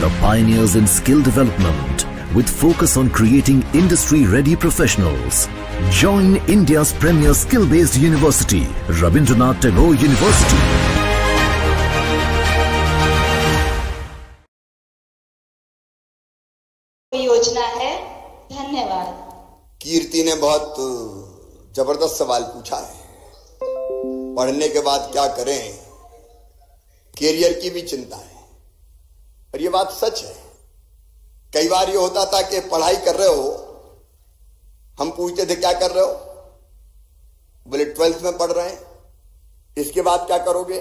the pioneers in skill development with focus on creating industry-ready professionals. Join India's premier skill-based university, Rabindranath Tagore University. योजना है। धन्यवाद। कीर्ति ने बहुत जबरदस्त सवाल पूछा है। पढ़ने के बाद क्या करें, कैरियर की भी चिंता है। और ये बात सच है। कई बार ये होता था कि पढ़ाई कर रहे हो, हम पूछते थे क्या कर रहे हो, बोले 12th में पढ़ रहे हैं। इसके बाद क्या करोगे,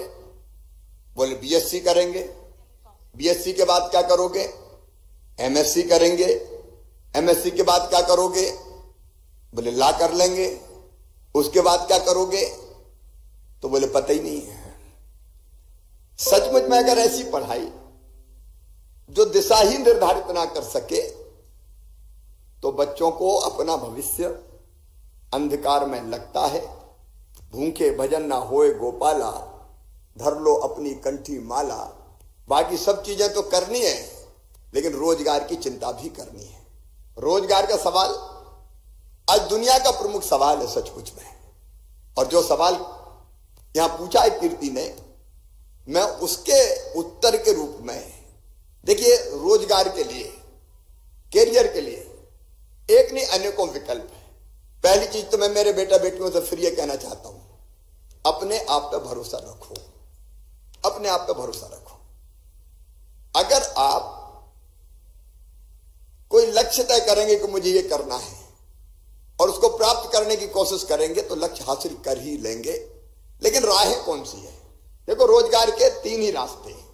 बोले BSc करेंगे। BSc के बाद क्या करोगे, MSc करेंगे। MSc के बाद क्या करोगे, बोले लॉ कर लेंगे। उसके बाद क्या करोगे, तो बोले पता ही नहीं है। सचमुच में अगर ऐसी पढ़ाई जो दिशा ही निर्धारित ना कर सके तो बच्चों को अपना भविष्य अंधकार में लगता है। भूखे भजन ना होए गोपाला, धर लो अपनी कंठी माला। बाकी सब चीजें तो करनी है, लेकिन रोजगार की चिंता भी करनी है। रोजगार का सवाल आज दुनिया का प्रमुख सवाल है सचमुच में। और जो सवाल यहां पूछा है कीर्ति ने, मैं उसके उत्तर के रूप में, देखिए, रोजगार के लिए, कैरियर के लिए एक नहीं अनेकों विकल्प है। पहली चीज तो मैं मेरे बेटा बेटियों से फिर यह कहना चाहता हूं, अपने आप पे भरोसा रखो, अपने आप पे भरोसा रखो। अगर आप कोई लक्ष्य तय करेंगे कि मुझे ये करना है और उसको प्राप्त करने की कोशिश करेंगे तो लक्ष्य हासिल कर ही लेंगे। लेकिन राहें कौन सी है? देखो, रोजगार के 3 ही रास्ते हैं।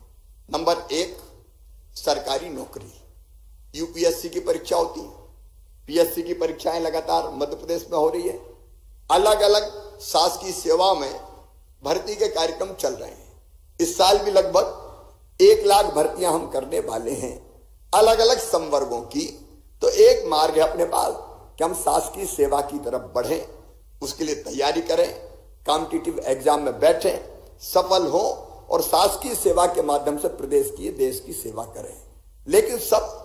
नंबर 1, सरकारी नौकरी। यूपीएससी की परीक्षा होती है, पीएससी की परीक्षाएं लगातार मध्य प्रदेश में हो रही है। अलग अलग शासकीय सेवा में भर्ती के कार्यक्रम चल रहे हैं। इस साल भी लगभग 1 लाख भर्तियां हम करने वाले हैं अलग अलग संवर्गों की। तो एक मार्ग है अपने पास कि हम शासकीय सेवा की तरफ बढ़ें, उसके लिए तैयारी करें, कॉम्पिटिटिव एग्जाम में बैठें, सफल हो और शासकीय सेवा के माध्यम से प्रदेश की, देश की सेवा करें। लेकिन सब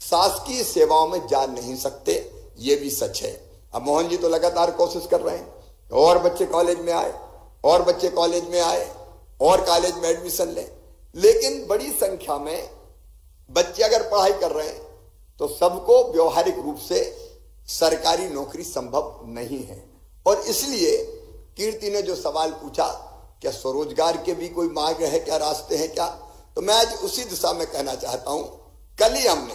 शासकीय सेवाओं में जा नहीं सकते, ये भी सच है। अब मोहन जी तो लगातार कोशिश कर रहे हैं और बच्चे कॉलेज में आए, और बच्चे कॉलेज में आए और कॉलेज में एडमिशन लें। लेकिन बड़ी संख्या में बच्चे अगर पढ़ाई कर रहे हैं तो सबको व्यवहारिक रूप से सरकारी नौकरी संभव नहीं है। और इसलिए कीर्ति ने जो सवाल पूछा, क्या स्वरोजगार के भी कोई मार्ग है, क्या रास्ते हैं क्या, तो मैं आज उसी दिशा में कहना चाहता हूं। कल ही हमने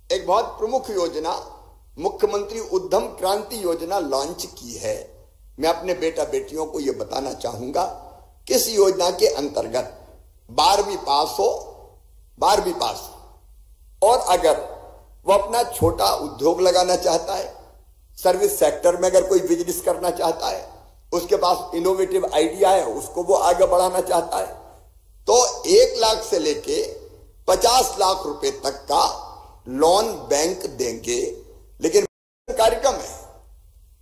एक बहुत प्रमुख योजना, मुख्यमंत्री उद्यम क्रांति योजना लॉन्च की है। मैं अपने बेटा बेटियों को यह बताना चाहूंगा कि इस योजना के अंतर्गत 12वीं पास हो, 12वीं पास हो, और अगर वो अपना छोटा उद्योग लगाना चाहता है, सर्विस सेक्टर में अगर कोई बिजनेस करना चाहता है, उसके पास इनोवेटिव आइडिया है, उसको वो आगे बढ़ाना चाहता है, तो 1 लाख से लेके 50 लाख रुपए तक का लोन बैंक देंगे। लेकिन कार्यक्रम है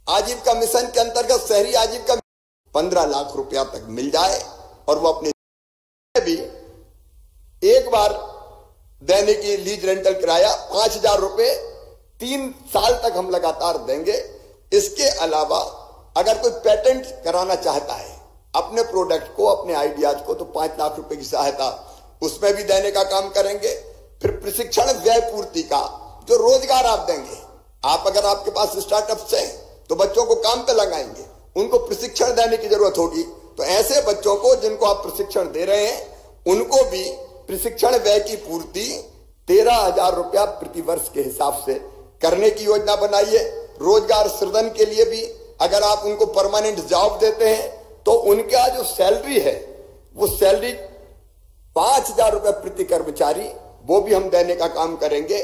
आजीविका मिशन के अंतर्गत, शहरी आजीविका 15 लाख रुपया तक मिल जाए और वो अपने भी एक बार देने की लीज रेंटल किराया 5,000 रुपए 3 साल तक हम लगातार देंगे। इसके अलावा अगर कोई पेटेंट कराना चाहता है अपने प्रोडक्ट को, अपने आइडियाज को, तो 5 लाख रुपए की सहायता उसमें भी देने का काम करेंगे। फिर प्रशिक्षण व्यय पूर्ति का जो रोजगार आप देंगे, आप अगर आपके पास स्टार्टअप्स हैं तो बच्चों को काम पे लगाएंगे, उनको प्रशिक्षण देने की जरूरत होगी, तो ऐसे बच्चों को जिनको आप प्रशिक्षण दे रहे हैं उनको भी प्रशिक्षण व्यय की पूर्ति 13,000 रुपया प्रति वर्ष के हिसाब से करने की योजना बनाइए। रोजगार सृजन के लिए भी अगर आप उनको परमानेंट जॉब देते हैं तो उनका जो सैलरी है वो सैलरी 5,000 रुपए प्रति कर्मचारी, वो भी हम देने का काम करेंगे।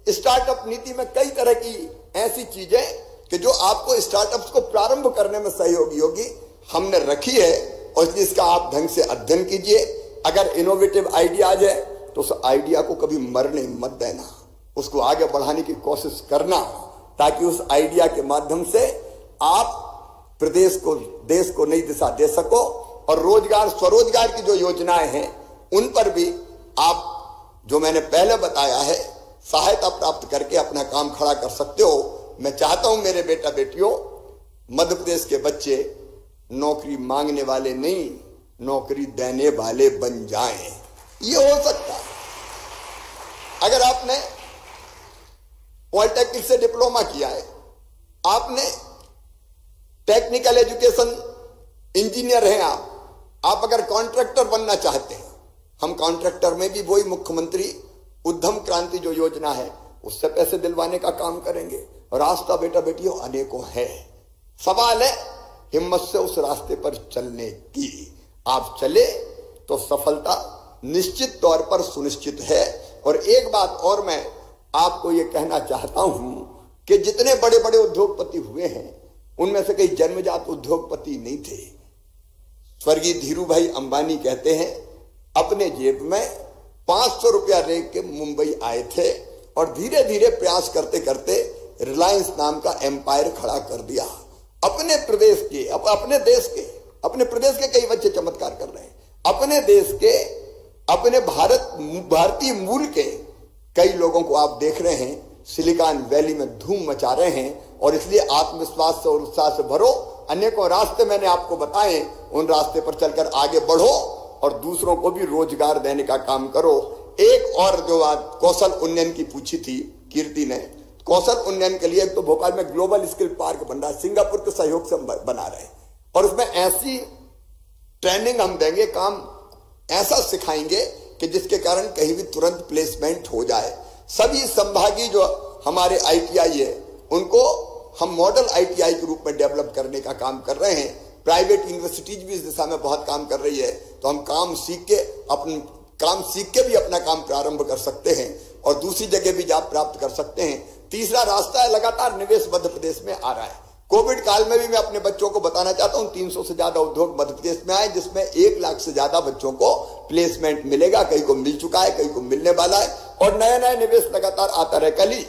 स्टार्टअप नीति में कई तरह की ऐसी चीजें कि जो आपको स्टार्टअप्स को प्रारंभ करने में सहयोगी होगी, हमने रखी है, और इसलिए इसका आप ढंग से अध्ययन कीजिए। अगर इनोवेटिव आइडियाज है तो उस आइडिया को कभी मरने मत देना, उसको आगे बढ़ाने की कोशिश करना, ताकि उस आइडिया के माध्यम से आप प्रदेश को, देश को नई दिशा दे सको। और रोजगार, स्वरोजगार की जो योजनाएं हैं उन पर भी आप, जो मैंने पहले बताया है, सहायता प्राप्त करके अपना काम खड़ा कर सकते हो। मैं चाहता हूं मेरे बेटा बेटियों, मध्य प्रदेश के बच्चे नौकरी मांगने वाले नहीं, नौकरी देने वाले बन जाएं। ये हो सकता है। अगर आपने पॉलिटेक्निक से डिप्लोमा किया है, आपने टेक्निकल एजुकेशन इंजीनियर हैं, आप अगर कॉन्ट्रैक्टर बनना चाहते हैं, हम कॉन्ट्रैक्टर में भी वही मुख्यमंत्री उद्यम क्रांति जो योजना है उससे पैसे दिलवाने का काम करेंगे। रास्ता बेटा बेटियों अनेकों है, सवाल है हिम्मत से उस रास्ते पर चलने की। आप चले तो सफलता निश्चित तौर पर सुनिश्चित है। और एक बात और मैं आपको यह कहना चाहता हूं कि जितने बड़े बड़े उद्योगपति हुए हैं उनमें से कई जन्मजात उद्योगपति नहीं थे। स्वर्गीय धीरू भाई अंबानी कहते हैं अपने जेब में 500 रुपया रेख के मुंबई आए थे और धीरे धीरे प्रयास करते करते रिलायंस नाम का एम्पायर खड़ा कर दिया। अपने प्रदेश के, अपने देश के, अपने प्रदेश के कई बच्चे चमत्कार कर रहे हैं। अपने देश के, अपने भारतीय मूल के कई लोगों को आप देख रहे हैं सिलिकॉन वैली में धूम मचा रहे हैं। और इसलिए आत्मविश्वास से और उत्साह से भरो। अनेकों रास्ते मैंने आपको बताए, उन रास्ते पर चलकर आगे बढ़ो और दूसरों को भी रोजगार देने का काम करो। एक और जो बात कौशल उन्नयन की पूछी थी कीर्ति ने, कौशल उन्नयन के लिए तो भोपाल में ग्लोबल स्किल पार्क बन रहा है, सिंगापुर के सहयोग से हम बना रहे हैं, और उसमें ऐसी ट्रेनिंग हम देंगे, काम ऐसा सिखाएंगे कि जिसके कारण कहीं भी तुरंत प्लेसमेंट हो जाए। सभी संभागीय जो हमारे ITI है उनको हम मॉडल ITI के रूप में डेवलप करने का काम कर रहे हैं। प्राइवेट यूनिवर्सिटीज भी इस दिशा में बहुत काम कर रही है, तो हम काम सीख के भी अपना काम प्रारंभ कर सकते हैं और दूसरी जगह भी जॉब प्राप्त कर सकते हैं। तीसरा रास्ता है, लगातार निवेश मध्य प्रदेश में आ रहा है। कोविड काल में भी मैं अपने बच्चों को बताना चाहता हूं 300 से ज्यादा उद्योग मध्य प्रदेश में आए, जिसमें 1 लाख से ज्यादा बच्चों को प्लेसमेंट मिलेगा, कई को मिल चुका है, कई को मिलने वाला है, और नया नया निवेश लगातार आता रहे। कल ही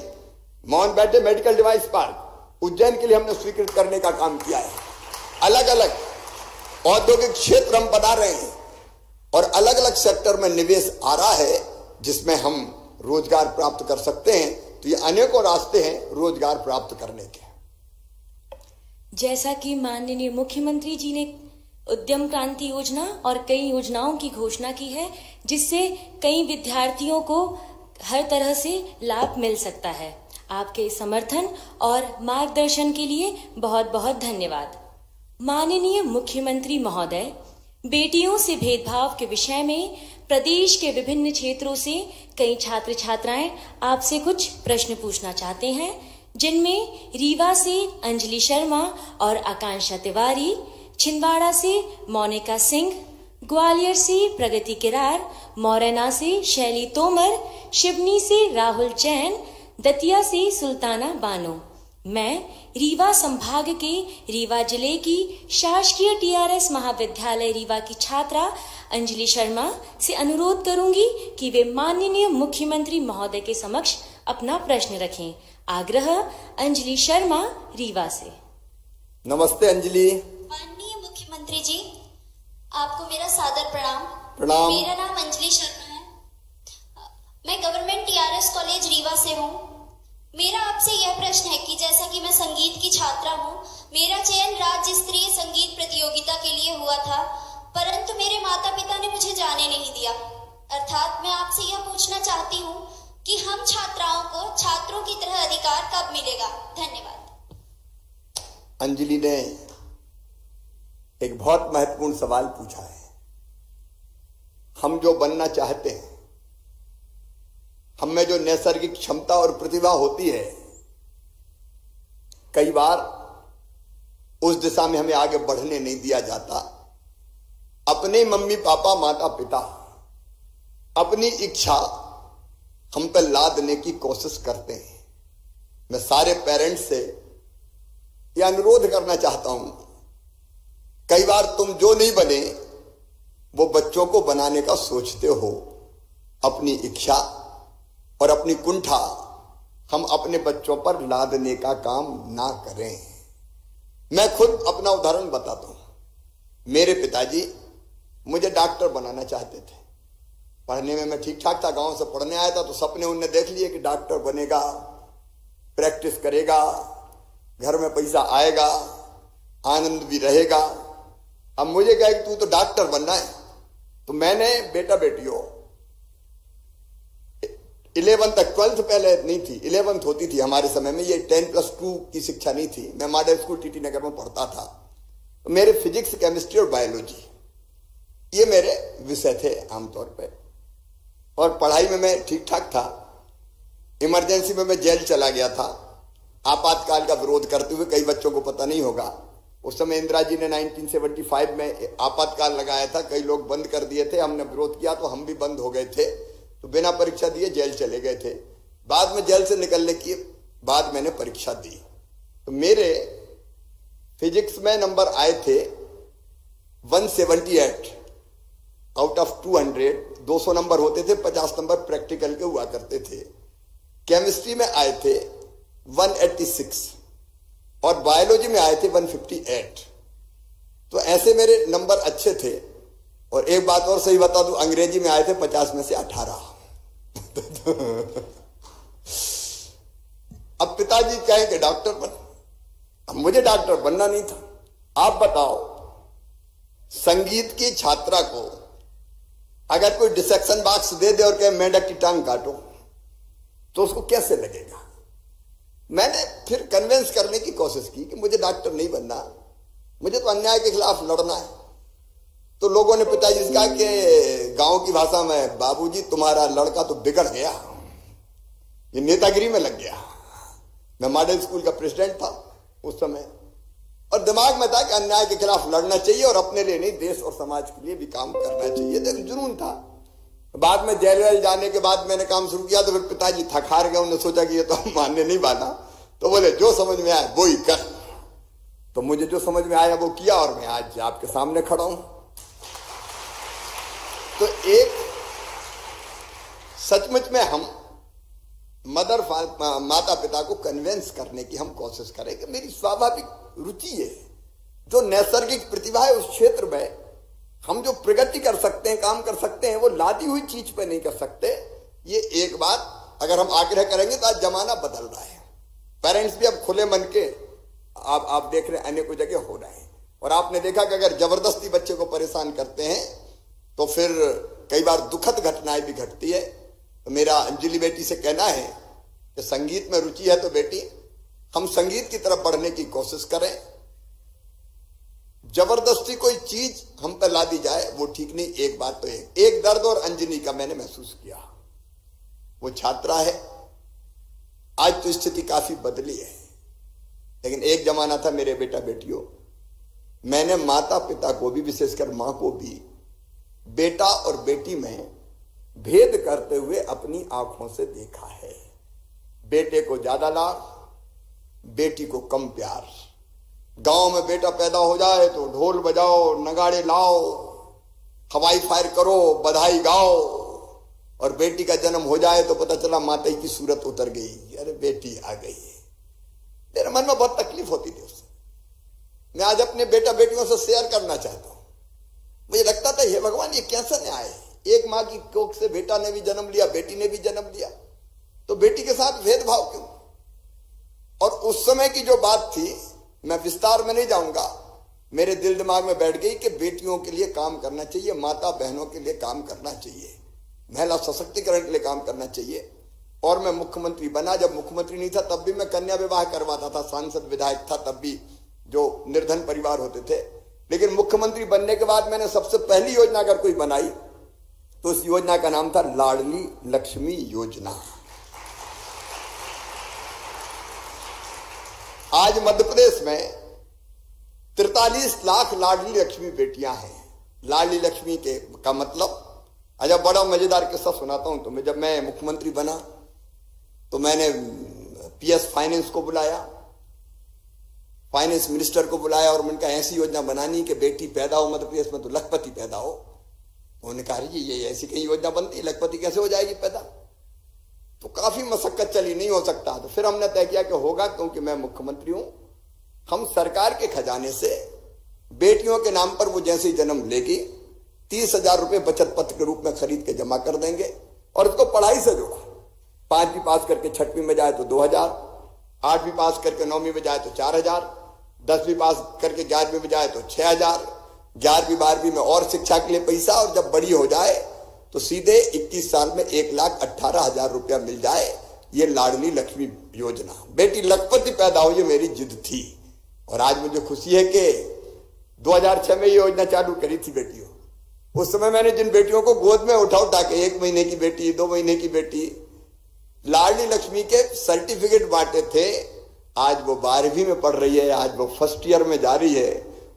मोहन बैठे मेडिकल डिवाइस पार्क उज्जैन के लिए हमने स्वीकृत करने का काम किया है। अलग अलग औद्योगिक क्षेत्र हम बना रहे हैं और अलग अलग सेक्टर में निवेश आ रहा है, जिसमें हम रोजगार प्राप्त कर सकते हैं। तो ये अनेकों रास्ते हैं रोजगार प्राप्त करने के। जैसा कि माननीय मुख्यमंत्री जी ने उद्यम क्रांति योजना और कई योजनाओं की घोषणा की है, जिससे कई विद्यार्थियों को हर तरह से लाभ मिल सकता है। आपके समर्थन और मार्गदर्शन के लिए बहुत बहुत धन्यवाद। माननीय मुख्यमंत्री महोदय, बेटियों से भेदभाव के विषय में प्रदेश के विभिन्न क्षेत्रों से कई छात्र छात्राएं आपसे कुछ प्रश्न पूछना चाहते हैं, जिनमें रीवा से अंजलि शर्मा और आकांक्षा तिवारी, छिंदवाड़ा से मोनिका सिंह, ग्वालियर से प्रगति किरार, मोरैना से शैली तोमर, शिवनी से राहुल जैन, दतिया से सुल्ताना बानो। मैं रीवा संभाग के रीवा जिले की शासकीय TRS महाविद्यालय रीवा की छात्रा अंजलि शर्मा से अनुरोध करूंगी कि वे माननीय मुख्यमंत्री महोदय के समक्ष अपना प्रश्न रखें। आग्रह, अंजलि शर्मा, रीवा से। नमस्ते अंजलि। माननीय मुख्यमंत्री जी, आपको मेरा सादर प्रणाम। प्रणाम। मेरा नाम अंजलि शर्मा है। मैं गवर्नमेंट TRS कॉलेज रीवा से हूँ। मेरा आपसे यह प्रश्न है कि जैसा कि मैं संगीत की छात्रा हूँ, मेरा चयन राज्य स्तरीय संगीत प्रतियोगिता के लिए हुआ था, परंतु मेरे माता पिता ने मुझे जाने नहीं दिया। अर्थात मैं आपसे यह पूछना चाहती हूँ कि हम छात्राओं को छात्रों की तरह अधिकार कब मिलेगा? धन्यवाद। अंजलि ने एक बहुत महत्वपूर्ण सवाल पूछा है। हम जो बनना चाहते हैं, हम में जो नैसर्गिक क्षमता और प्रतिभा होती है, कई बार उस दिशा में हमें आगे बढ़ने नहीं दिया जाता। अपने मम्मी पापा माता पिता अपनी इच्छा हम पर लादने की कोशिश करते हैं। मैं सारे पेरेंट्स से यह अनुरोध करना चाहता हूं, कई बार तुम जो नहीं बने वो बच्चों को बनाने का सोचते हो। अपनी इच्छा और अपनी कुंठा हम अपने बच्चों पर लादने का काम ना करें। मैं खुद अपना उदाहरण बताता हूं। मेरे पिताजी मुझे डॉक्टर बनाना चाहते थे। पढ़ने में मैं ठीक ठाक था, गांव से पढ़ने आया था, तो सपने उनने देख लिए कि डॉक्टर बनेगा, प्रैक्टिस करेगा, घर में पैसा आएगा, आनंद भी रहेगा। अब मुझे कहा कि तू तो डॉक्टर बनना है। तो मैंने बेटा बेटियों 11 तक, 12th पहले नहीं थी, 11th होती थी हमारे समय में, ये 10+2 की शिक्षा नहीं थी। मैं मॉडल स्कूल TT नगर में पढ़ता था। तो मेरे फिजिक्स, केमिस्ट्री और बायोलॉजी ये मेरे विषय थे आमतौर पे, और पढ़ाई में मैं ठीक ठाक था। इमरजेंसी में मैं जेल चला गया था आपातकाल का विरोध करते हुए। कई बच्चों को पता नहीं होगा, उस समय इंदिरा जी ने 1975 में आपातकाल लगाया था। कई लोग बंद कर दिए थे, हमने विरोध किया तो हम भी बंद हो गए थे। तो बिना परीक्षा दिए जेल चले गए थे। बाद में जेल से निकलने के बाद मैंने परीक्षा दी। तो मेरे फिजिक्स में नंबर आए थे 178 आउट ऑफ 200। 200 नंबर होते थे, 50 नंबर प्रैक्टिकल के हुआ करते थे। केमिस्ट्री में आए थे 186 और बायोलॉजी में आए थे 158। तो ऐसे मेरे नंबर अच्छे थे। और एक बात और सही बता दूं, अंग्रेजी में आए थे 50 में से 18। अब पिताजी कहे कि डॉक्टर बन। अब मुझे डॉक्टर बनना नहीं था। आप बताओ, संगीत की छात्रा को अगर कोई डिसेक्शन बॉक्स दे दे और कहे मेंढक की टांग काटो तो उसको कैसे लगेगा। मैंने फिर कन्विंस करने की कोशिश की कि मुझे डॉक्टर नहीं बनना, मुझे तो अन्याय के खिलाफ लड़ना है। तो लोगों ने पिताजी से कहा कि गांव की भाषा में, बाबूजी तुम्हारा लड़का तो बिगड़ गया, ये नेतागिरी में लग गया। मैं मॉडल स्कूल का प्रेसिडेंट था उस समय, और दिमाग में था कि अन्याय के खिलाफ लड़ना चाहिए और अपने लिए नहीं देश और समाज के लिए भी काम करना चाहिए। तो जुनून था। बाद में जेल जाने के बाद मैंने काम शुरू किया तो फिर पिताजी थक हार गए, उन्होंने सोचा कि ये तो हम मानने नहीं वाला, तो बोले जो समझ में आया वो ही कर। तो मुझे जो समझ में आया वो किया और मैं आज आपके सामने खड़ा हूं। तो एक सचमुच में हम माता पिता को कन्विंस करने की हम कोशिश करें कि मेरी स्वाभाविक रुचि है, जो नैसर्गिक प्रतिभा है उस क्षेत्र में हम जो प्रगति कर सकते हैं, काम कर सकते हैं, वो लादी हुई चीज पे नहीं कर सकते। ये एक बात अगर हम आग्रह करेंगे तो आज जमाना बदल रहा है। पेरेंट्स भी अब खुले मन के आप देख रहे हैं अनेकों जगह हो रहे हैं। और आपने देखा कि अगर जबरदस्ती बच्चे को परेशान करते हैं तो फिर कई बार दुखद घटनाएं भी घटती है। तो मेरा अंजलि बेटी से कहना है कि संगीत में रुचि है तो बेटी हम संगीत की तरफ बढ़ने की कोशिश करें। जबरदस्ती कोई चीज हम पर ला दी जाए वो ठीक नहीं। एक बात तो एक दर्द और अंजनी का मैंने महसूस किया, वो छात्रा है। आज तो स्थिति काफी बदली है, लेकिन एक जमाना था मेरे बेटा बेटियों, मैंने माता पिता को भी, विशेषकर मां को भी, बेटा और बेटी में भेद करते हुए अपनी आंखों से देखा है। बेटे को ज्यादा लाड, बेटी को कम प्यार। गांव में बेटा पैदा हो जाए तो ढोल बजाओ, नगाड़े लाओ, हवाई फायर करो, बधाई गाओ, और बेटी का जन्म हो जाए तो पता चला माता की सूरत उतर गई, अरे बेटी आ गई। मेरे मन में बहुत तकलीफ होती थी उससे। मैं आज अपने बेटा बेटियों से शेयर करना चाहता हूं। मुझे लगता था हे भगवान ये कैसा न्याय है, एक मां की कोख से बेटा ने भी जन्म लिया, बेटी ने भी जन्म लिया, तो बेटी के साथ भेदभाव क्यों। और उस समय की जो बात थी मैं विस्तार में नहीं जाऊंगा, मेरे दिल दिमाग में बैठ गई कि बेटियों के लिए काम करना चाहिए, माता बहनों के लिए काम करना चाहिए, महिला सशक्तिकरण के लिए काम करना चाहिए। और मैं मुख्यमंत्री बना। जब मुख्यमंत्री नहीं था तब भी मैं कन्या विवाह करवाता था, सांसद विधायक था तब भी, जो निर्धन परिवार होते थे। लेकिन मुख्यमंत्री बनने के बाद मैंने सबसे पहली योजना अगर कोई बनाई तो उस योजना का नाम था लाडली लक्ष्मी योजना। आज मध्य प्रदेश में 43 लाख लाडली लक्ष्मी बेटियां हैं। लाडली लक्ष्मी का मतलब, अच्छा बड़ा मजेदार किस्सा सुनाता हूं तुम्हें। जब मैं मुख्यमंत्री बना तो मैंने पीएस फाइनेंस को बुलाया, फाइनेंस मिनिस्टर को बुलाया, और मैंने कहा ऐसी योजना बनानी कि बेटी पैदा हो मध्य प्रदेश में तो लखपति पैदा हो। उन्होंने कहा जी ये ऐसी कहीं योजना बनती है, लखपति कैसे हो जाएगी पैदा। तो काफी मशक्कत चली, नहीं हो सकता। तो फिर हमने तय किया कि होगा, क्योंकि मैं मुख्यमंत्री हूं। हम सरकार के खजाने से बेटियों के नाम पर वो जैसे ही जन्म लेगी 30,000 रुपए बचत पत्र के रूप में खरीद के जमा कर देंगे, और इसको पढ़ाई से जोड़ा। 5वीं पास करके 6वीं में जाए तो 2,000, 8वीं पास करके 9वीं में जाए तो 4,000, 10वीं पास करके 11वीं में जाए तो 6,000, 11वीं 12वीं में और शिक्षा के लिए पैसा, और जब बड़ी हो जाए तो सीधे 21 साल में 1,18,000 रुपया मिल जाए। ये लाडली लक्ष्मी योजना, बेटी लखपति पैदा हो, ये मेरी जिद थी। और आज मुझे खुशी है कि 2006 में ये योजना चालू करी थी बेटियों। उस समय मैंने जिन बेटियों को गोद में उठा के 1 महीने की बेटी, 2 महीने की बेटी, लाडली लक्ष्मी के सर्टिफिकेट बांटे थे। आज वो 12वीं में पढ़ रही है, आज वो फर्स्ट ईयर में जा रही है,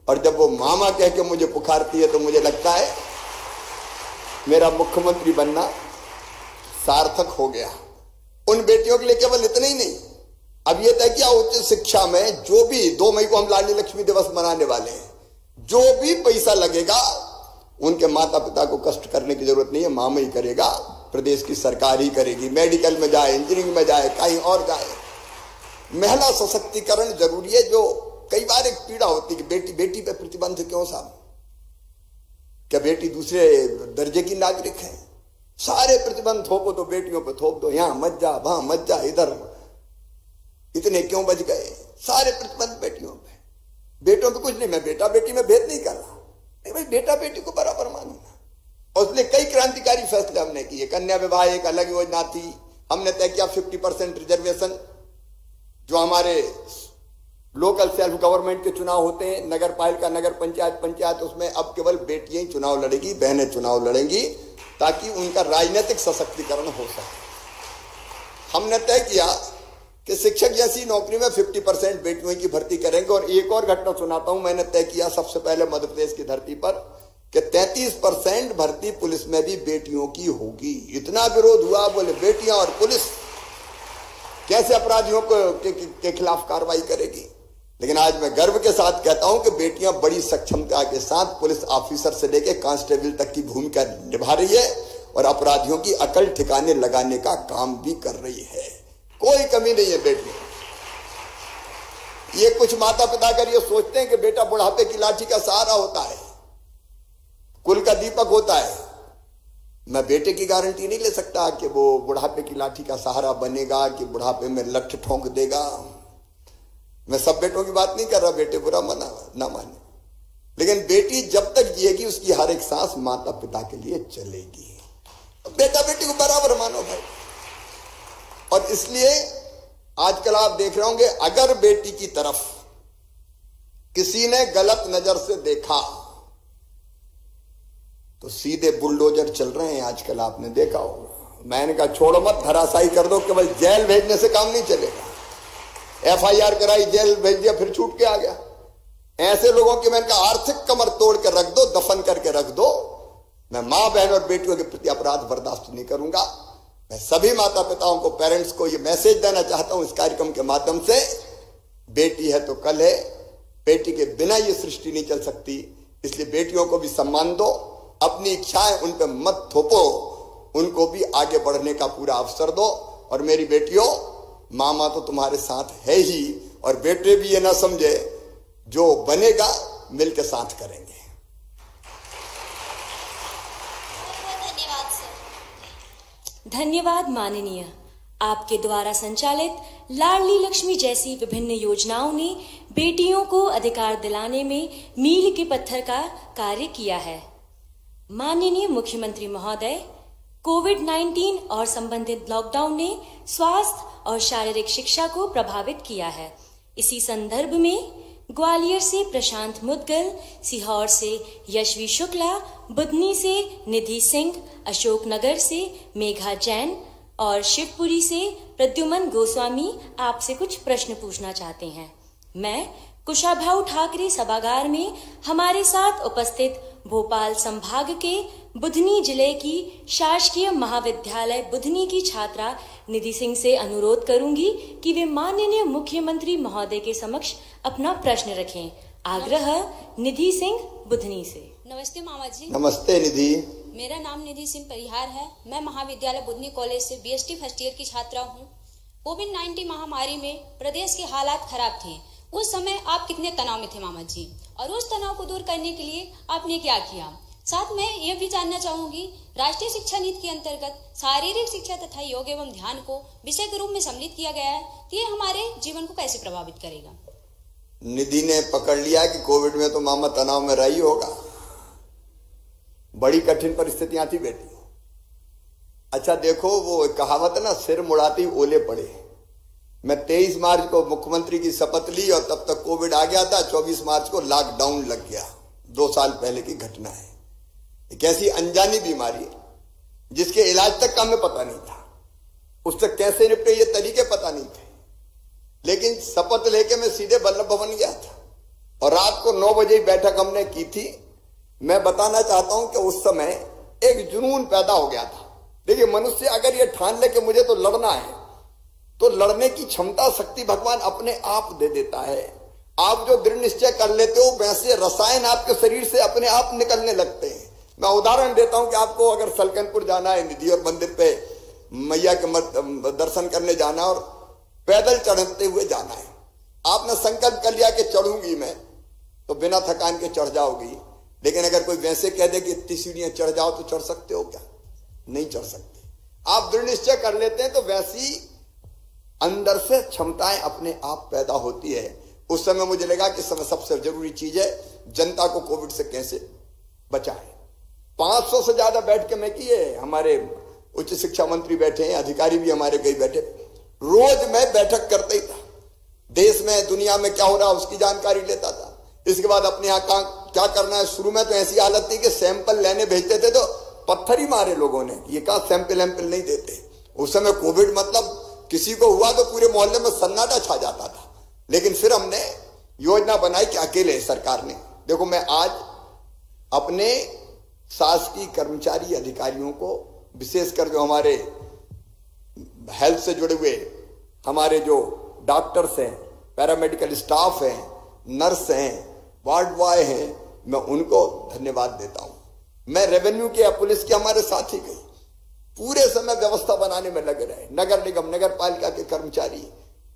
और जब वो मामा कह के मुझे पुकारती है तो मुझे लगता है मेरा मुख्यमंत्री बनना सार्थक हो गया। उन बेटियों के लिए केवल इतना ही नहीं, अब ये तय किया उच्च शिक्षा में जो भी 2 मई को हम लाडली लक्ष्मी दिवस मनाने वाले हैं, जो भी पैसा लगेगा उनके माता पिता को कष्ट करने की जरूरत नहीं है, मामा ही करेगा, प्रदेश की सरकार ही करेगी। मेडिकल में जाए, इंजीनियरिंग में जाए, कहीं और जाए। महिला सशक्तिकरण जरूरी है। जो कई बार एक पीड़ा होती है कि बेटी पे प्रतिबंध क्यों साहब, क्या बेटी दूसरे दर्जे की नागरिक है? सारे प्रतिबंध थोपो तो बेटियों पे थोप दो, यहां मत जा, वहां मत जा, इधर इतने क्यों बच गए? सारे प्रतिबंध बेटियों पे, बेटों पे कुछ नहीं। मैं बेटा बेटी में भेद नहीं कर रहा, नहीं भाई, बेटा बेटी को बराबर मानूंगा। और उसने कई क्रांतिकारी फैसले हमने किए। कन्या विवाह एक अलग योजना थी, हमने तय किया 50% रिजर्वेशन। जो हमारे लोकल सेल्फ गवर्नमेंट के चुनाव होते हैं, नगर पालिका, नगर पंचायत, उसमें अब केवल बेटियां ही चुनाव लड़ेगी, बहनें चुनाव लड़ेंगी, ताकि उनका राजनीतिक सशक्तिकरण हो सके। हमने तय किया कि शिक्षक जैसी नौकरी में 50% बेटियों की भर्ती करेंगे। और एक और घटना सुनाता हूं, मैंने तय किया सबसे पहले मध्य प्रदेश की धरती पर कि 33% भर्ती पुलिस में भी बेटियों की होगी। इतना विरोध हुआ, बोले बेटियां और पुलिस कैसे अपराधियों के खिलाफ कार्रवाई करेगी। लेकिन आज मैं गर्व के साथ कहता हूं कि बेटियां बड़ी सक्षमता के साथ पुलिस ऑफिसर से लेकर कांस्टेबल तक की भूमिका निभा रही है और अपराधियों की अकल ठिकाने लगाने का काम भी कर रही है। कोई कमी नहीं है बेटियों। ये कुछ माता पिता अगर ये सोचते हैं कि बेटा बुढ़ापे की लाठी का सहारा होता है, कुल का दीपक होता है, मैं बेटे की गारंटी नहीं ले सकता कि वो बुढ़ापे की लाठी का सहारा बनेगा, कि बुढ़ापे में लठ ठोंक देगा। मैं सब बेटों की बात नहीं कर रहा, बेटे बुरा ना माने, लेकिन बेटी जब तक जिएगी उसकी हर एक सांस माता पिता के लिए चलेगी। बेटा बेटी को बराबर मानो भाई। और इसलिए आजकल आप देख रहे होंगे, अगर बेटी की तरफ किसी ने गलत नजर से देखा तो सीधे बुलडोजर चल रहे हैं। आजकल आपने देखा होगा। मैंने कहा छोड़ो मत, धराशायी कर दो, केवल जेल भेजने से काम नहीं चलेगा। FIR कराई, जेल भेज दिया, फिर छूट के आ गया। ऐसे लोगों की मैंने कहा आर्थिक कमर तोड़ के रख दो, दफन करके रख दो। मैं मां बहन और बेटियों के प्रति अपराध बर्दाश्त नहीं करूंगा। मैं सभी माता पिताओं को, पेरेंट्स को ये मैसेज देना चाहता हूं इस कार्यक्रम के माध्यम से, बेटी है तो कल है, बेटी के बिना ये सृष्टि नहीं चल सकती। इसलिए बेटियों को भी सम्मान दो, अपनी इच्छाएं उन पर मत थोपो, उनको भी आगे बढ़ने का पूरा अवसर दो। और मेरी बेटियों, मामा तो तुम्हारे साथ है ही, और बेटे भी ये ना समझे, जो बनेगा मिलकर साथ करेंगे। धन्यवाद सर। धन्यवाद माननीय। आपके द्वारा संचालित लाडली लक्ष्मी जैसी विभिन्न योजनाओं ने बेटियों को अधिकार दिलाने में मील के पत्थर का कार्य किया है। माननीय मुख्यमंत्री महोदय, कोविड-19 और संबंधित लॉकडाउन ने स्वास्थ्य और शारीरिक शिक्षा को प्रभावित किया है। इसी संदर्भ में ग्वालियर से प्रशांत मुदगल, सीहोर से यशवी शुक्ला, बुधनी से निधि सिंह, अशोकनगर से मेघा जैन और शिवपुरी से प्रद्युमन गोस्वामी आपसे कुछ प्रश्न पूछना चाहते हैं। मैं कुशाभाऊ ठाकरे सभागार में हमारे साथ उपस्थित भोपाल संभाग के बुधनी जिले की शासकीय महाविद्यालय बुधनी की छात्रा निधि सिंह से अनुरोध करूंगी कि वे माननीय मुख्यमंत्री महोदय के समक्ष अपना प्रश्न रखें। आग्रह निधि सिंह बुधनी से। नमस्ते मामा जी। नमस्ते निधि। मेरा नाम निधि सिंह परिहार है। मैं महाविद्यालय बुधनी कॉलेज से BST फर्स्ट ईयर की छात्रा हूँ। कोविड-19 महामारी में प्रदेश के हालात खराब थे। उस समय आप कितने तनाव में थे मामा जी, और उस तनाव को दूर करने के लिए आपने क्या किया? साथ में यह भी जानना चाहूंगी, राष्ट्रीय शिक्षा नीति के अंतर्गत शारीरिक शिक्षा तथा योग एवं ध्यान को विषय के रूप में सम्मिलित किया गया है, तो ये हमारे जीवन को कैसे प्रभावित करेगा? निधि ने पकड़ लिया कि कोविड में तो मामा तनाव में रही होगा। बड़ी कठिन परिस्थितियां थी बेटी। अच्छा देखो, वो कहावत है ना, सिर मुड़ाती ओले पड़े। मैं 23 मार्च को मुख्यमंत्री की शपथ ली और तब तक कोविड आ गया था। 24 मार्च को लॉकडाउन लग गया। 2 साल पहले की घटना है। एक ऐसी अनजानी बीमारी जिसके इलाज तक का हमें पता नहीं था, उससे कैसे निपटे ये तरीके पता नहीं थे। लेकिन शपथ लेके मैं सीधे बल्लभ भवन गया था और रात को 9 बजे बैठक हमने की थी। मैं बताना चाहता हूं कि उस समय एक जुनून पैदा हो गया था। देखिए, मनुष्य अगर ये ठान ले कि मुझे तो लड़ना है, तो लड़ने की क्षमता शक्ति भगवान अपने आप दे देता है। आप जो दृढ़ निश्चय कर लेते हो, वैसे रसायन आपके शरीर से अपने आप निकलने लगते हैं। मैं उदाहरण देता हूं कि आपको अगर सलकनपुर जाना है, निधि और मंदिर पे मैया के दर्शन करने जाना और पैदल चढ़ते हुए जाना है। आपने संकल्प कर लिया कि चढ़ूंगी मैं, तो बिना थकान के चढ़ जाओगी। लेकिन अगर कोई वैसे कह दे कि इतनी सीढ़ियां चढ़ जाओ, तो चढ़ सकते हो क्या? नहीं चढ़ सकते। आप दृढ़ निश्चय कर लेते हैं तो वैसी अंदर से क्षमताएं अपने आप पैदा होती है। उस समय मुझे लगा कि सबसे जरूरी चीज है जनता को कोविड से कैसे बचाएं। 500 से ज्यादा बैठ के मैं किए। हमारे उच्च शिक्षा मंत्री बैठे हैं, अधिकारी भी हमारे कई बैठे। रोज मैं बैठक करते ही था, देश में दुनिया में क्या हो रहा है उसकी जानकारी लेता था। इसके बाद अपने यहाँ क्या करना है। शुरू में तो ऐसी हालत थी कि सैंपल लेने भेजते थे तो पत्थर ही मारे लोगों ने, ये कहा सैंपल नहीं देते। उस समय कोविड मतलब किसी को हुआ तो पूरे मोहल्ले में सन्नाटा छा जाता था। लेकिन फिर हमने योजना बनाई कि अकेले सरकार ने, देखो मैं आज अपने शासकीय कर्मचारी अधिकारियों को, विशेषकर जो हमारे हेल्थ से जुड़े हुए हमारे जो डॉक्टर्स हैं, पैरामेडिकल स्टाफ हैं, नर्स हैं, वार्ड बॉय हैं, मैं उनको धन्यवाद देता हूं। मैं रेवेन्यू के या पुलिस के हमारे साथ ही गई, पूरे समय व्यवस्था बनाने में लगे रहे। नगर निगम, नगर पालिका के कर्मचारी,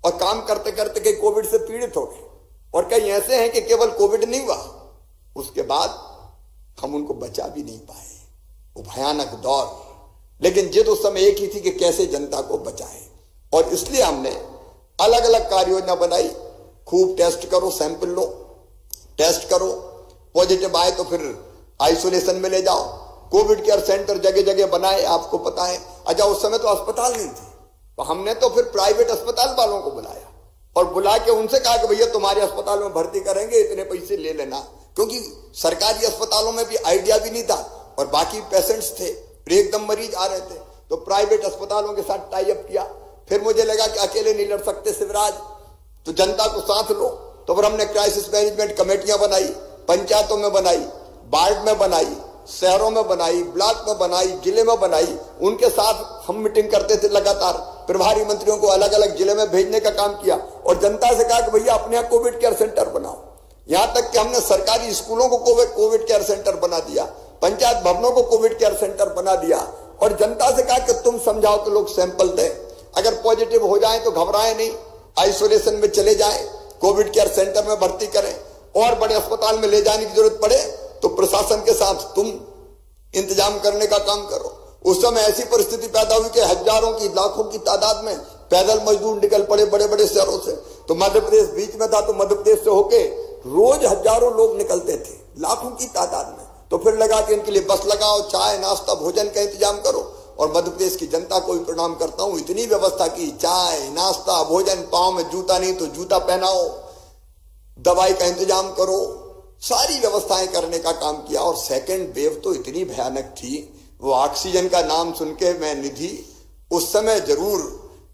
और काम करते करते कई कोविड से पीड़ित हो गए और कई ऐसे हैं कि केवल कोविड नहीं हुआ, उसके बाद हम उनको बचा भी नहीं पाए। वो भयानक दौर, लेकिन जिद उस समय एक ही थी कि कैसे जनता को बचाएं, और इसलिए हमने अलग अलग कार्य योजना बनाई। खूब टेस्ट करो, सैंपल लो, टेस्ट करो, पॉजिटिव आए तो फिर आइसोलेशन में ले जाओ। कोविड केयर सेंटर जगह जगह बनाए, आपको पता है। अच्छा, उस समय तो अस्पताल नहीं थे, तो हमने तो फिर प्राइवेट अस्पताल वालों को बुलाया और बुला के उनसे कहा कि भैया तुम्हारे अस्पताल में भर्ती करेंगे, इतने पैसे ले लेना, क्योंकि सरकारी अस्पतालों में भी आइडिया भी नहीं था और बाकी पेशेंट्स थे, एकदम मरीज आ रहे थे, तो प्राइवेट अस्पतालों के साथ टाई अप किया। फिर मुझे लगा कि अकेले नहीं लड़ सकते शिवराज, तो जनता को साथ लो, तो फिर हमने क्राइसिस मैनेजमेंट कमेटियां बनाई, पंचायतों में बनाई, वार्ड में बनाई, शहरों में बनाई, ब्लॉक में बनाई, जिले में बनाई। उनके साथ हम मीटिंग करते थे लगातार, प्रभारी मंत्रियों को अलग अलग जिले में भेजने का काम किया और जनता से कहा कि भैया अपने यहाँ कोविड केयर सेंटर बनाओ। यहां तक कि हमने सरकारी स्कूलों को कोविड केयर सेंटर बना दिया, पंचायत भवनों को कोविड केयर सेंटर बना दिया और जनता से कहा कि तुम समझाओ कि लोग सैंपल दें, अगर पॉजिटिव हो जाए तो घबराएं नहीं, आइसोलेशन में चले जाएं, कोविड केयर सेंटर में भर्ती करें, और बड़े अस्पताल में ले जाने की जरूरत पड़े तो प्रशासन के साथ तुम इंतजाम करने का काम करो। उस समय ऐसी परिस्थिति पैदा हुई कि हजारों की, लाखों की तादाद में पैदल मजदूर निकल पड़े बड़े बड़े शहरों से। तो मध्य प्रदेश बीच में था, तो मध्य प्रदेश से होके रोज हजारों लोग निकलते थे, लाखों की तादाद में। तो फिर लगा कि इनके लिए बस लगाओ, चाय नाश्ता भोजन का इंतजाम करो, और मध्य प्रदेश की जनता को भी प्रणाम करता हूं, इतनी व्यवस्था की, चाय नाश्ता भोजन, पांव में जूता नहीं तो जूता पहनाओ, दवाई का इंतजाम करो, सारी व्यवस्थाएं करने का काम किया। और सेकेंड वेव तो इतनी भयानक थी, वो ऑक्सीजन का नाम सुन के मैं निधि, उस समय जरूर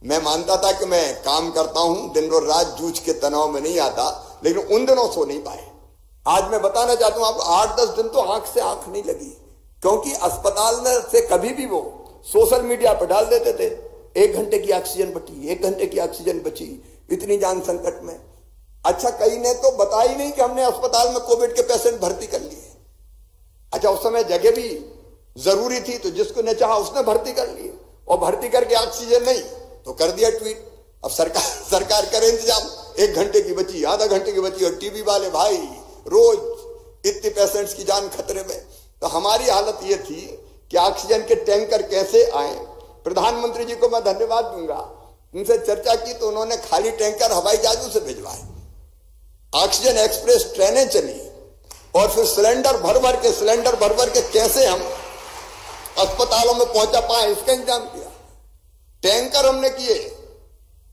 मैं मानता था कि मैं काम करता हूं, दिन और रात जूझ के तनाव में नहीं आता, लेकिन उन दिनों सो नहीं पाए। आज मैं बताना चाहता हूं आपको, 8-10 दिन तो आंख से आंख नहीं लगी, क्योंकि अस्पताल में से कभी भी वो सोशल मीडिया पर डाल देते थे 1 घंटे की ऑक्सीजन बची, 1 घंटे की ऑक्सीजन बची, इतनी जान संकट में। अच्छा, कई ने तो बताया ही नहीं कि हमने अस्पताल में कोविड के पेशेंट भर्ती कर लिए। अच्छा, उस समय जगह भी जरूरी थी, तो जिसको ने चाहा उसने भर्ती कर लिए, और भर्ती करके ऑक्सीजन नहीं तो कर दिया ट्वीट। अब सरकार करे इंतजाम, 1 घंटे की बची, आधा घंटे की बची, और टीबी वाले भाई रोज इतने पेशेंट्स की जान खतरे में। तो हमारी हालत ये थी कि ऑक्सीजन के टैंकर कैसे आए। प्रधानमंत्री जी को मैं धन्यवाद दूंगा, उनसे चर्चा की तो उन्होंने खाली टैंकर हवाई जहाजों से भिजवाए, ऑक्सीजन एक्सप्रेस ट्रेनें चली, और फिर सिलेंडर भर के कैसे हम अस्पतालों में पहुंचा पाए, इसका इंतजाम किया। टैंकर हमने किए।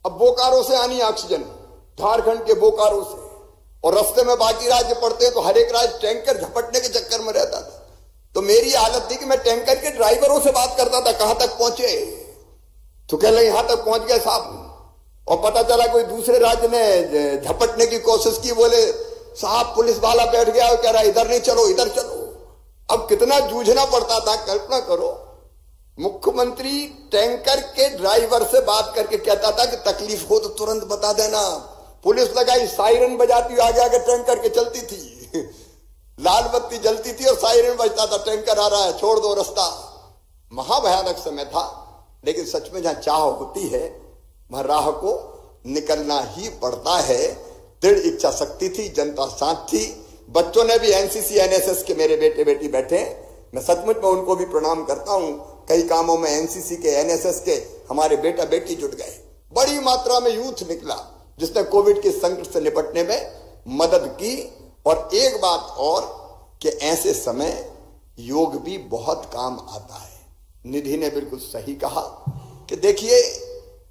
अब बोकारो से आनी ऑक्सीजन, झारखंड के बोकारो से, और रास्ते में बाकी राज्य पड़ते हैं, तो हर एक राज्य टैंकर झपटने के चक्कर में रहता था। तो मेरी हालत थी कि मैं टैंकर के ड्राइवरों से बात करता था, कहां तक पहुंचे, तो कह रहे यहां तक पहुंच गए साहब, और पता चला कोई दूसरे राज्य ने झपटने की कोशिश की, बोले साहब पुलिस वाला बैठ गया और कह रहा इधर नहीं चलो इधर चलो। अब कितना जूझना पड़ता था, कल्पना करो। मुख्यमंत्री टैंकर के ड्राइवर से बात करके कहता था कि तकलीफ हो तो तुरंत बता देना, पुलिस लगाई, सायरन बजाती हुई आगे आगे टैंकर के चलती थी, लाल बत्ती जलती थी और सायरन बजता था, टैंकर आ रहा है छोड़ दो रास्ता। महाभयानक समय था, लेकिन सच में जहां चाह होती है वहां राह को निकलना ही पड़ता है। दृढ़ इच्छा शक्ति थी, जनता साथ थी, बच्चों ने भी एनसीसी एनएसएस के, मेरे बेटे बेटी बैठे, मैं सचमुच में उनको भी प्रणाम करता हूं। कई कामों में एनसीसी के, एनएसएस के हमारे बेटा बेटी जुट गए, बड़ी मात्रा में यूथ निकला जिसने कोविड के संकट से निपटने में मदद की। और एक बात और कि ऐसे समय योग भी बहुत काम आता है। निधि ने बिल्कुल सही कहा कि देखिए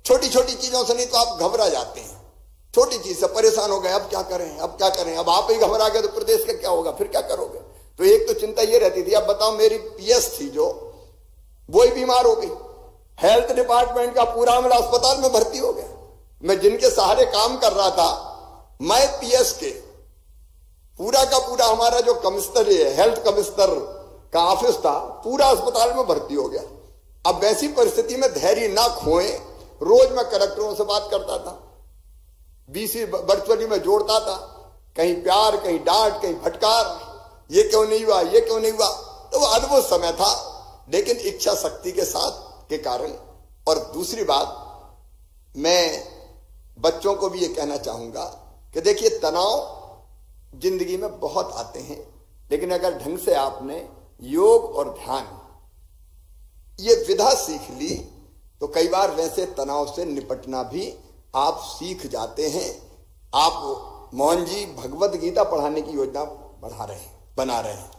छोटी छोटी चीजों से नहीं तो आप घबरा जाते हैं, छोटी चीज से परेशान हो गए, अब क्या करें, अब क्या करें, अब आप ही घबरा गए तो प्रदेश का क्या होगा, फिर क्या करोगे। तो एक तो चिंता ये रहती थी। अब बताओ मेरी पीएस थी जो, वो ही बीमार हो गई, हेल्थ डिपार्टमेंट का पूरा अमला अस्पताल में भर्ती हो गया। मैं जिनके सहारे काम कर रहा था, मैं पीएस के पूरा का पूरा हमारा जो कमिश्नर है, हेल्थ कमिश्नर का ऑफिस था, पूरा अस्पताल में भर्ती हो गया। अब वैसी परिस्थिति में धैर्य ना खोएं, रोज मैं कलेक्टरों से बात करता था, बीसी वर्चुअली में जोड़ता था, कहीं प्यार, कहीं डांट, कहीं फटकार, ये क्यों नहीं हुआ, ये क्यों नहीं हुआ। तो वो अद्भुत समय था, लेकिन इच्छा शक्ति के साथ के कारण। और दूसरी बात, मैं बच्चों को भी ये कहना चाहूंगा कि देखिए तनाव जिंदगी में बहुत आते हैं, लेकिन अगर ढंग से आपने योग और ध्यान ये विधा सीख ली तो कई बार वैसे तनाव से निपटना भी आप सीख जाते हैं। आप मोहन जी भगवत गीता पढ़ाने की योजना बना रहे हैं,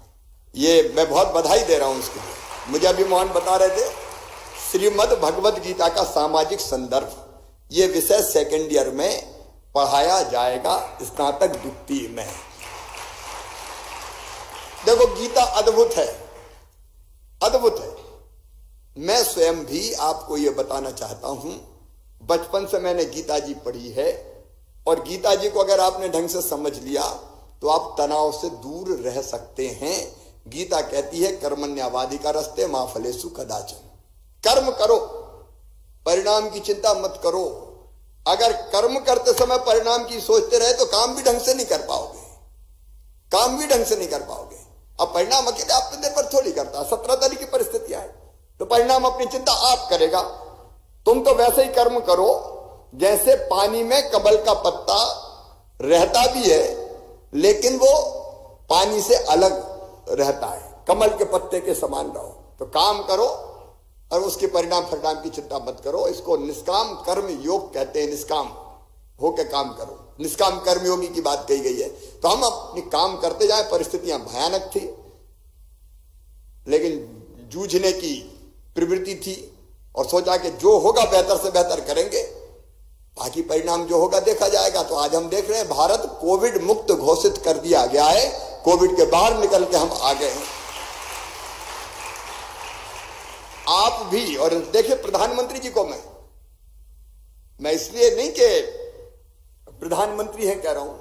ये मैं बहुत बधाई दे रहा हूं उसके लिए। मुझे अभी मोहन बता रहे थे श्रीमद् भगवत गीता का सामाजिक संदर्भ, ये विषय सेकेंड ईयर में पढ़ाया जाएगा, स्नातक द्वितीय में। देखो गीता अद्भुत है, अद्भुत है। मैं स्वयं भी आपको ये बताना चाहता हूं, बचपन से मैंने गीता जी पढ़ी है, और गीता जी को अगर आपने ढंग से समझ लिया तो आप तनाव से दूर रह सकते हैं। गीता कहती है कर्मण्यवाधिकारस्ते मा फलेषु कदाचन, कर्म करो, परिणाम की चिंता मत करो। अगर कर्म करते समय परिणाम की सोचते रहे तो काम भी ढंग से नहीं कर पाओगे, काम भी ढंग से नहीं कर पाओगे। अब परिणाम अकेले आप पर थोड़ी करता, 17 तरह की परिस्थितियां है, तो परिणाम अपनी चिंता आप करेगा। तुम तो वैसे ही कर्म करो जैसे पानी में कमल का पत्ता रहता भी है, लेकिन वो पानी से अलग रहता है, कमल के पत्ते के समान रहो। तो काम करो और उसके परिणाम की चिंता मत करो। इसको निष्काम कर्म योग कहते हैं, निष्काम होकर काम करो, निष्काम कर्म योगी की बात कही गई है। तो हम अपनी काम करते जाए, परिस्थितियां भयानक थी, लेकिन जूझने की प्रवृत्ति थी और सोचा कि जो होगा बेहतर से बेहतर करेंगे, बाकी परिणाम जो होगा देखा जाएगा। तो आज हम देख रहे हैं भारत कोविड मुक्त घोषित कर दिया गया है, कोविड के बाहर निकल के हम आ गए हैं। आप भी, और देखिए प्रधानमंत्री जी को मैं इसलिए नहीं कि प्रधानमंत्री हैं कह रहा हूं,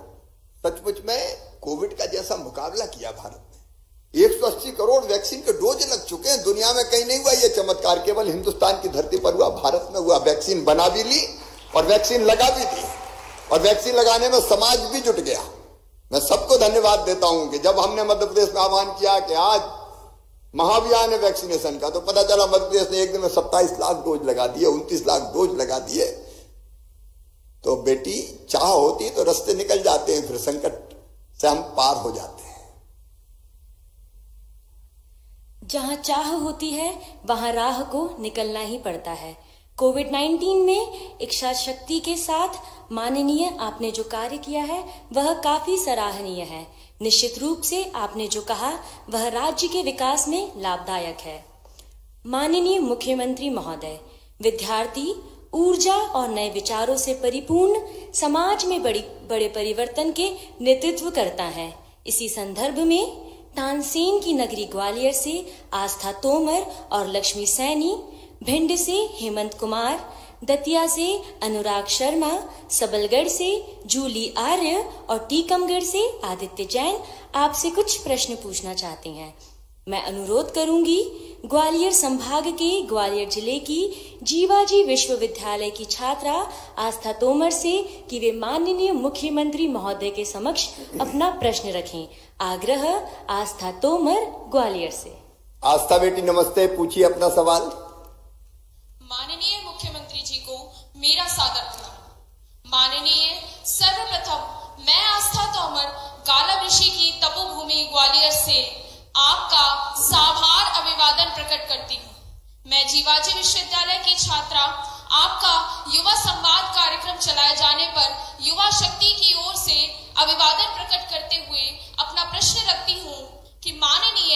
सचमुच में कोविड का जैसा मुकाबला किया भारत ने, 180 करोड़ वैक्सीन के डोज लग चुके हैं। दुनिया में कहीं नहीं हुआ ये चमत्कार, केवल हिंदुस्तान की धरती पर हुआ, भारत में हुआ। वैक्सीन बना भी ली और वैक्सीन लगा भी दी, और वैक्सीन लगाने में समाज भी जुट गया। मैं सबको धन्यवाद देता हूं कि जब हमने मध्य प्रदेश में आह्वान किया कि आज महाअभियान है वैक्सीनेशन का, तो पता चला मध्य प्रदेश ने एक दिन में 27 लाख डोज लगा दिए, 29 लाख डोज लगा दिए। तो बेटी चाह होती तो रास्ते निकल जाते हैं, फिर संकट से हम पार हो जाते हैं। जहां चाह होती है वहां राह को निकलना ही पड़ता है। कोविड-19 में इच्छा शक्ति के साथ माननीय आपने जो कार्य किया है वह काफी सराहनीय है। निश्चित रूप से आपने जो कहा वह राज्य के विकास में लाभदायक है। माननीय मुख्यमंत्री महोदय, विद्यार्थी ऊर्जा और नए विचारों से परिपूर्ण समाज में बड़े परिवर्तन के नेतृत्व करता है। इसी संदर्भ में तानसेन की नगरी ग्वालियर से आस्था तोमर और लक्ष्मी सैनी, भिंड से हेमंत कुमार, दतिया से अनुराग शर्मा, सबलगढ़ से जूली आर्य और टीकमगढ़ से आदित्य जैन आपसे कुछ प्रश्न पूछना चाहते हैं। मैं अनुरोध करूंगी ग्वालियर संभाग के ग्वालियर जिले की जीवाजी विश्वविद्यालय की छात्रा आस्था तोमर से कि वे माननीय मुख्यमंत्री महोदय के समक्ष अपना प्रश्न रखें। आग्रह, आस्था तोमर, ग्वालियर से। आस्था बेटी नमस्ते, पूछिए अपना सवाल। माननीय मुख्यमंत्री जी को मेरा सादर प्रणाम। माननीय, सर्वप्रथम मैं आस्था तोमर गाला ऋषि की तपोभूमि ग्वालियर से आपका साभार अभिवादन प्रकट करती हूँ। मैं जीवाजी विश्वविद्यालय की छात्रा आपका युवा संवाद कार्यक्रम चलाए जाने पर युवा शक्ति की ओर से अभिवादन प्रकट करते हुए अपना प्रश्न रखती हूँ कि माननीय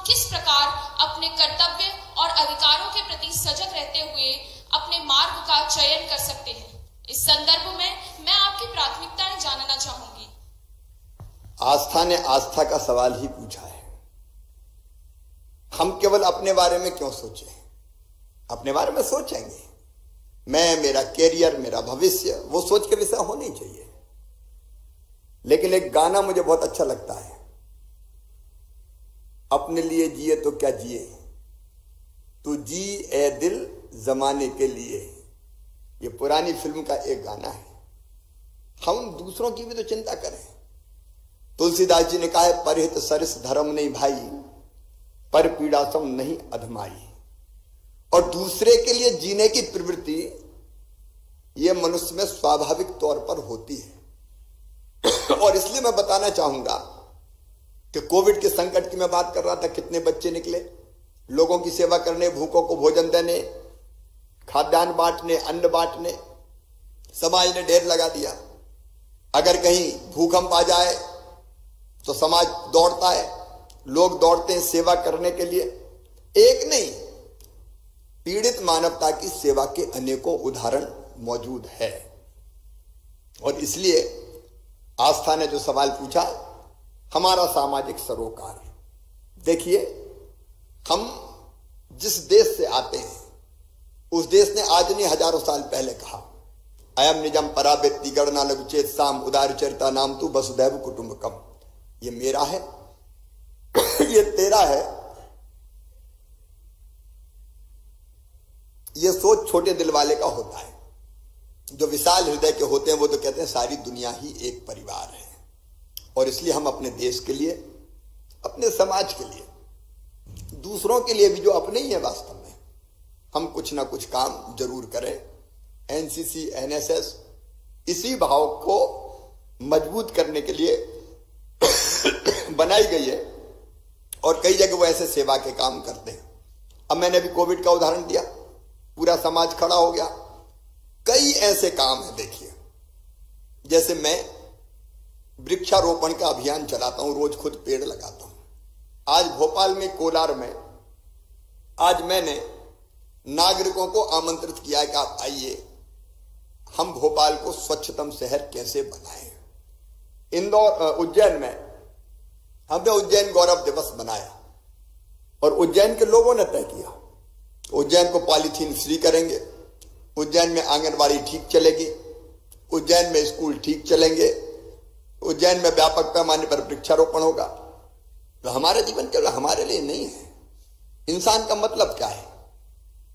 किस प्रकार अपने कर्तव्य और अधिकारों के प्रति सजग रहते हुए अपने मार्ग का चयन कर सकते हैं। इस संदर्भ में मैं आपकी प्राथमिकताएं जानना चाहूंगी। आस्था ने आस्था का सवाल ही पूछा है। हम केवल अपने बारे में क्यों सोचें? अपने बारे में सोचेंगे, मैं, मेरा कैरियर, मेरा भविष्य, वो सोच के विषय होनी चाहिए। लेकिन एक गाना मुझे बहुत अच्छा लगता है, अपने लिए जिए तो क्या जिए, तू जी ए दिल जमाने के लिए। ये पुरानी फिल्म का एक गाना है। हम दूसरों की भी तो चिंता करें। तुलसीदास जी ने कहा है, परहित सरिस धर्म नहीं भाई, पर पीड़ा सम नहीं अधमाई। और दूसरे के लिए जीने की प्रवृत्ति यह मनुष्य में स्वाभाविक तौर पर होती है। और इसलिए मैं बताना चाहूंगा कि कोविड के संकट की मैं बात कर रहा था, कितने बच्चे निकले लोगों की सेवा करने, भूखों को भोजन देने, खाद्यान्न बांटने, अन्न बांटने। समाज ने ढेर लगा दिया। अगर कहीं भूकंप आ जाए तो समाज दौड़ता है, लोग दौड़ते हैं सेवा करने के लिए। एक नहीं, पीड़ित मानवता की सेवा के अनेकों उदाहरण मौजूद है। और इसलिए आस्था ने जो सवाल पूछा, हमारा सामाजिक सरोकार। देखिए, हम जिस देश से आते हैं उस देश ने आज नहीं हजारों साल पहले कहा, अयम निजम पराबेत्ति गणना लघुचेत साम उदार चरिता नाम तू वसुधैव कुटुंबकम। ये मेरा है, ये तेरा है। ये सोच छोटे दिल वाले का होता है। जो विशाल हृदय के होते हैं वो तो कहते हैं सारी दुनिया ही एक परिवार है। और इसलिए हम अपने देश के लिए, अपने समाज के लिए, दूसरों के लिए भी जो अपने ही है वास्तव में, हम कुछ ना कुछ काम जरूर करें। एनसीसी, एनएसएस इसी भाव को मजबूत करने के लिए बनाई गई है और कई जगह वो ऐसे सेवा के काम करते हैं। अब मैंने भी कोविड का उदाहरण दिया, पूरा समाज खड़ा हो गया। कई ऐसे काम है। देखिए, जैसे मैं वृक्षारोपण का अभियान चलाता हूं, रोज खुद पेड़ लगाता हूं। आज भोपाल में, कोलार में, आज मैंने नागरिकों को आमंत्रित किया है कि आप आइए, हम भोपाल को स्वच्छतम शहर कैसे बनाएं। इंदौर, उज्जैन में हमने उज्जैन गौरव दिवस बनाया और उज्जैन के लोगों ने तय किया उज्जैन को पॉलीथीन फ्री करेंगे, उज्जैन में आंगनबाड़ी ठीक चलेगी, उज्जैन में स्कूल ठीक चलेंगे, उज्जैन में व्यापक पैमाने पर वृक्षारोपण होगा। तो हमारे जीवन केवल हमारे लिए नहीं है। इंसान का मतलब क्या है?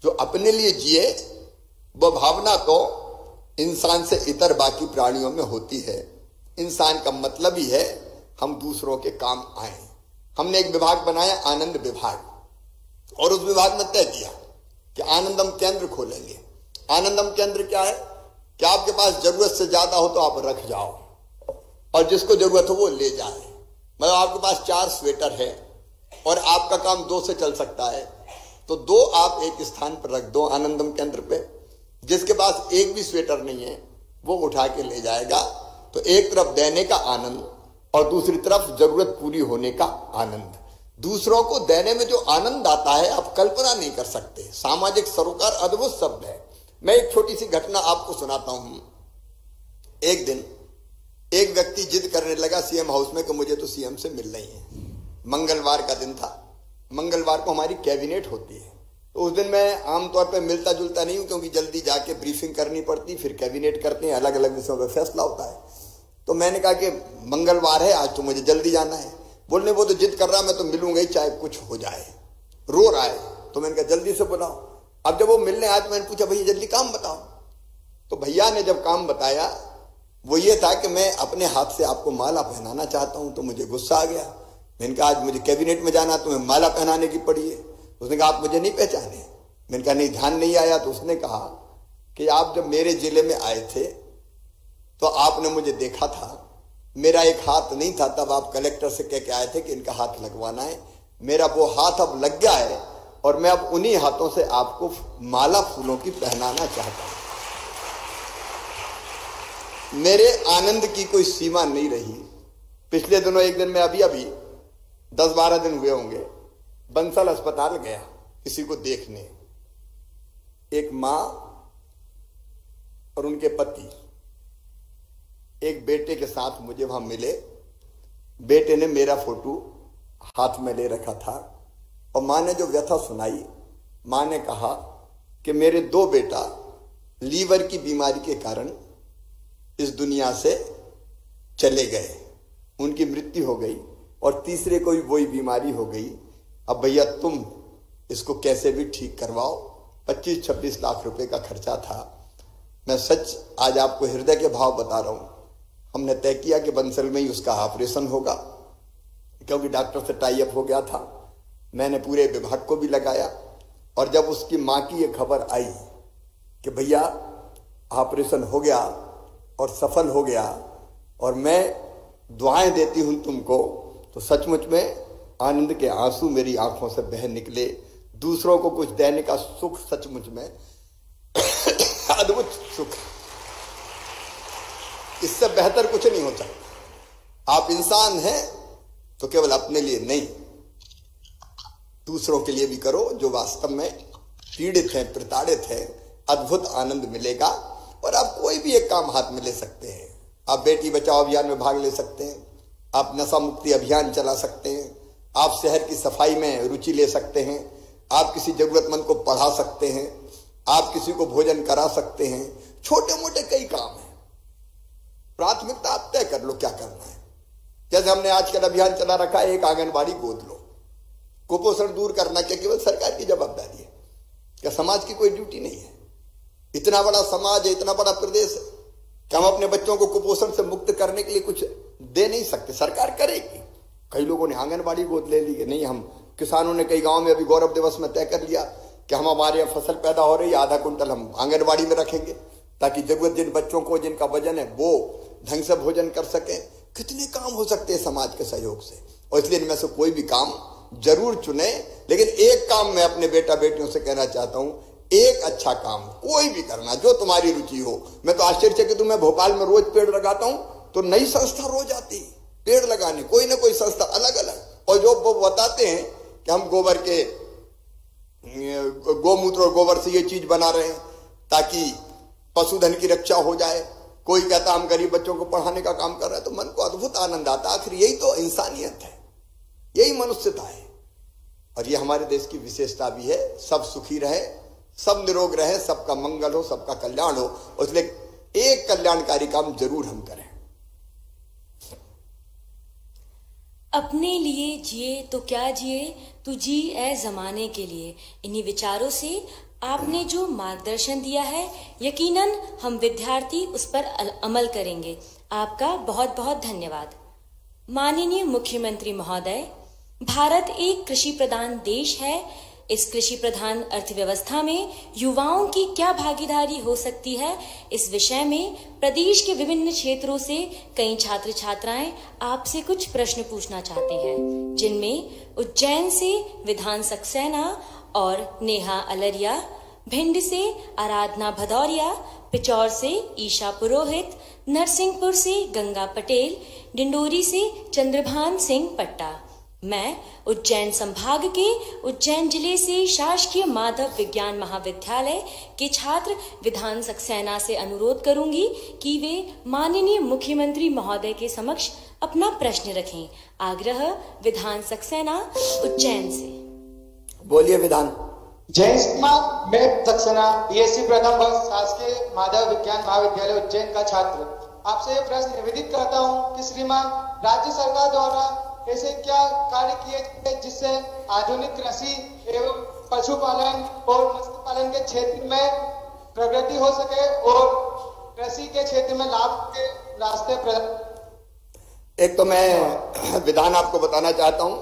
जो अपने लिए जिए, वो भावना तो इंसान से इतर बाकी प्राणियों में होती है। इंसान का मतलब ही है हम दूसरों के काम आए। हमने एक विभाग बनाया, आनंद विभाग, और उस विभाग में तय किया कि आनंदम केंद्र खोलेंगे। आनंदम केंद्र क्या है कि आपके पास जरूरत से ज्यादा हो तो आप रख जाओ और जिसको जरूरत हो वो ले जाए। मतलब आपके पास 4 स्वेटर है और आपका काम 2 से चल सकता है, तो 2 आप एक स्थान पर रख दो आनंदम केंद्र पे। जिसके पास एक भी स्वेटर नहीं है वो उठा के ले जाएगा। तो एक तरफ देने का आनंद और दूसरी तरफ जरूरत पूरी होने का आनंद। दूसरों को देने में जो आनंद आता है आप कल्पना नहीं कर सकते। सामाजिक सरोकार अद्भुत शब्द है। मैं एक छोटी सी घटना आपको सुनाता हूं। एक दिन एक व्यक्ति जिद करने लगा सीएम हाउस में कि मुझे तो सीएम से मिलना ही है। मंगलवार का दिन था। मंगलवार को हमारी कैबिनेट होती है, तो उस दिन मैं आमतौर पर मिलता जुलता नहीं हूं क्योंकि जल्दी जाके ब्रीफिंग करनी पड़ती, फिर कैबिनेट करते हैं, अलग अलग विषयों पर फैसला होता है। तो मैंने कहा कि मंगलवार है, आज तो मुझे जल्दी जाना है। बोलने वो तो जिद कर रहा, मैं तो मिलूंगा ही चाहे कुछ हो जाए, रो रहा है। तो मैंने कहा जल्दी से बुलाओ। अब जब वो मिलने आया तो मैंने पूछा भैया जल्दी काम बताओ। तो भैया ने जब काम बताया वो ये था कि मैं अपने हाथ से आपको माला पहनाना चाहता हूं। तो मुझे गुस्सा आ गया। मैंने कहा आज मुझे कैबिनेट में जाना, तुम्हें माला पहनाने की पड़ी है। उसने कहा आप मुझे नहीं पहचाने। मैंने कहा नहीं, ध्यान नहीं आया। तो उसने कहा कि आप जब मेरे जिले में आए थे तो आपने मुझे देखा था, मेरा एक हाथ नहीं था, तब आप कलेक्टर से कह के आए थे कि इनका हाथ लगवाना है। मेरा वो हाथ अब लग गया है और मैं अब उन्हीं हाथों से आपको माला फूलों की पहनाना चाहता हूं। मेरे आनंद की कोई सीमा नहीं रही। पिछले दिनों एक दिन में अभी 10-12 दिन हुए होंगे, बंसल अस्पताल गया किसी को देखने। एक मां और उनके पति एक बेटे के साथ मुझे वहां मिले। बेटे ने मेरा फोटो हाथ में ले रखा था और मां ने जो व्यथा सुनाई, मां ने कहा कि मेरे 2 बेटा लीवर की बीमारी के कारण इस दुनिया से चले गए, उनकी मृत्यु हो गई और तीसरे को भी वही बीमारी हो गई। अब भैया तुम इसको कैसे भी ठीक करवाओ। 25-26 लाख रुपए का खर्चा था। मैं सच आज आपको हृदय के भाव बता रहा हूं। हमने तय किया कि बंसल में ही उसका ऑपरेशन होगा, क्योंकि डॉक्टर से टाई अप हो गया था। मैंने पूरे विभाग को भी लगाया और जब उसकी मां की ये खबर आई कि भैया ऑपरेशन हो गया और सफल हो गया और मैं दुआएं देती हूं तुमको, तो सचमुच में आनंद के आंसू मेरी आंखों से बह निकले। दूसरों को कुछ देने का सुख सचमुच में अद्भुत सुख, इससे बेहतर कुछ नहीं होता। आप इंसान हैं तो केवल अपने लिए नहीं, दूसरों के लिए भी करो जो वास्तव में पीड़ित हैं, प्रताड़ित हैं। अद्भुत आनंद मिलेगा। और आप कोई भी एक काम हाथ में ले सकते हैं। आप बेटी बचाओ अभियान में भाग ले सकते हैं, आप नशा मुक्ति अभियान चला सकते हैं, आप शहर की सफाई में रुचि ले सकते हैं, आप किसी जरूरतमंद को पढ़ा सकते हैं, आप किसी को भोजन करा सकते हैं। छोटे मोटे कई काम हैं। प्राथमिकता आप तय कर लो क्या करना है। जैसे हमने आजकल अभियान चला रखा है, एक आंगनबाड़ी गोद लो। कुपोषण दूर करना क्या केवल सरकार की जवाबदारी है? क्या समाज की कोई ड्यूटी नहीं है? इतना बड़ा समाज है, इतना बड़ा प्रदेश है कि हम अपने बच्चों को कुपोषण से मुक्त करने के लिए कुछ दे नहीं सकते? सरकार करेगी। कई लोगों ने आंगनबाड़ी गोद ले ली है। नहीं, हम किसानों ने कई गांव में अभी गौरव दिवस में तय कर लिया कि हम हमारे यहाँ फसल पैदा हो रही है, आधा कुंटल हम आंगनबाड़ी में रखेंगे ताकि जरूरत जिन बच्चों को जिनका वजन है वो ढंग से भोजन कर सके। कितने काम हो सकते हैं समाज के सहयोग से। और इसलिए इनमें से कोई भी काम जरूर चुने, लेकिन एक काम मैं अपने बेटा बेटियों से कहना चाहता हूं, एक अच्छा काम कोई भी करना जो तुम्हारी रुचि हो। मैं तो आश्चर्य कि मैं भोपाल में रोज पेड़ लगाता हूं तो नई संस्था रोज आती पेड़ लगाने, कोई ना कोई संस्था अलग अलग। और जो वो बताते हैं कि हम गोबर के गोमूत्र और गोबर से ये चीज बना रहे हैं ताकि पशुधन की रक्षा हो जाए, कोई कहता हम गरीब बच्चों को पढ़ाने का काम कर रहे हैं, तो मन को अद्भुत आनंद आता। आखिर यही तो इंसानियत है, यही मनुष्यता है। और ये हमारे देश की विशेषता भी है। सब सुखी रहे, सब निरोग रहे, सबका मंगल हो, सबका कल्याण हो। इसलिए एक कल्याणकारी काम जरूर हम करें। अपने लिए जिए तो क्या जिए, तू जी ए जमाने के लिए। इन्हीं विचारों से आपने जो मार्गदर्शन दिया है, यकीनन हम विद्यार्थी उस पर अमल करेंगे। आपका बहुत बहुत धन्यवाद। माननीय मुख्यमंत्री महोदय, भारत एक कृषि प्रधान देश है। इस कृषि प्रधान अर्थव्यवस्था में युवाओं की क्या भागीदारी हो सकती है, इस विषय में प्रदेश के विभिन्न क्षेत्रों से कई छात्र छात्राएं आपसे कुछ प्रश्न पूछना चाहते हैं, जिनमें उज्जैन से विधान सक्सेना और नेहा अलरिया, भिंड से आराधना भदौरिया, पिचौर से ईशा पुरोहित, नरसिंहपुर से गंगा पटेल, डिंडोरी से चंद्रभान सिंह पट्टा। मैं उज्जैन संभाग के उज्जैन जिले से शासकीय माधव विज्ञान महाविद्यालय के छात्र विधान सक्सेना से अनुरोध करूंगी कि वे माननीय मुख्यमंत्री महोदय के समक्ष अपना प्रश्न रखें। आग्रह विधान सक्सेना उज्जैन से। बोलिए विधान। जय श्री कुमार, मैं सक्सेना बीएससी प्रथम वर्ष शासकीय माधव विज्ञान महाविद्यालय उज्जैन का छात्र आपसे यह प्रश्न निवेदित करता हूं कि श्रीमान, राज्य सरकार द्वारा ऐसे क्या कार्य किए गए जिससे आधुनिक कृषि एवं पशुपालन और मत्स्य पालन के क्षेत्र में प्रगति हो सके और कृषि के क्षेत्र में लाभ के रास्ते प्रदान। एक तो मैं विधान आपको बताना चाहता हूं,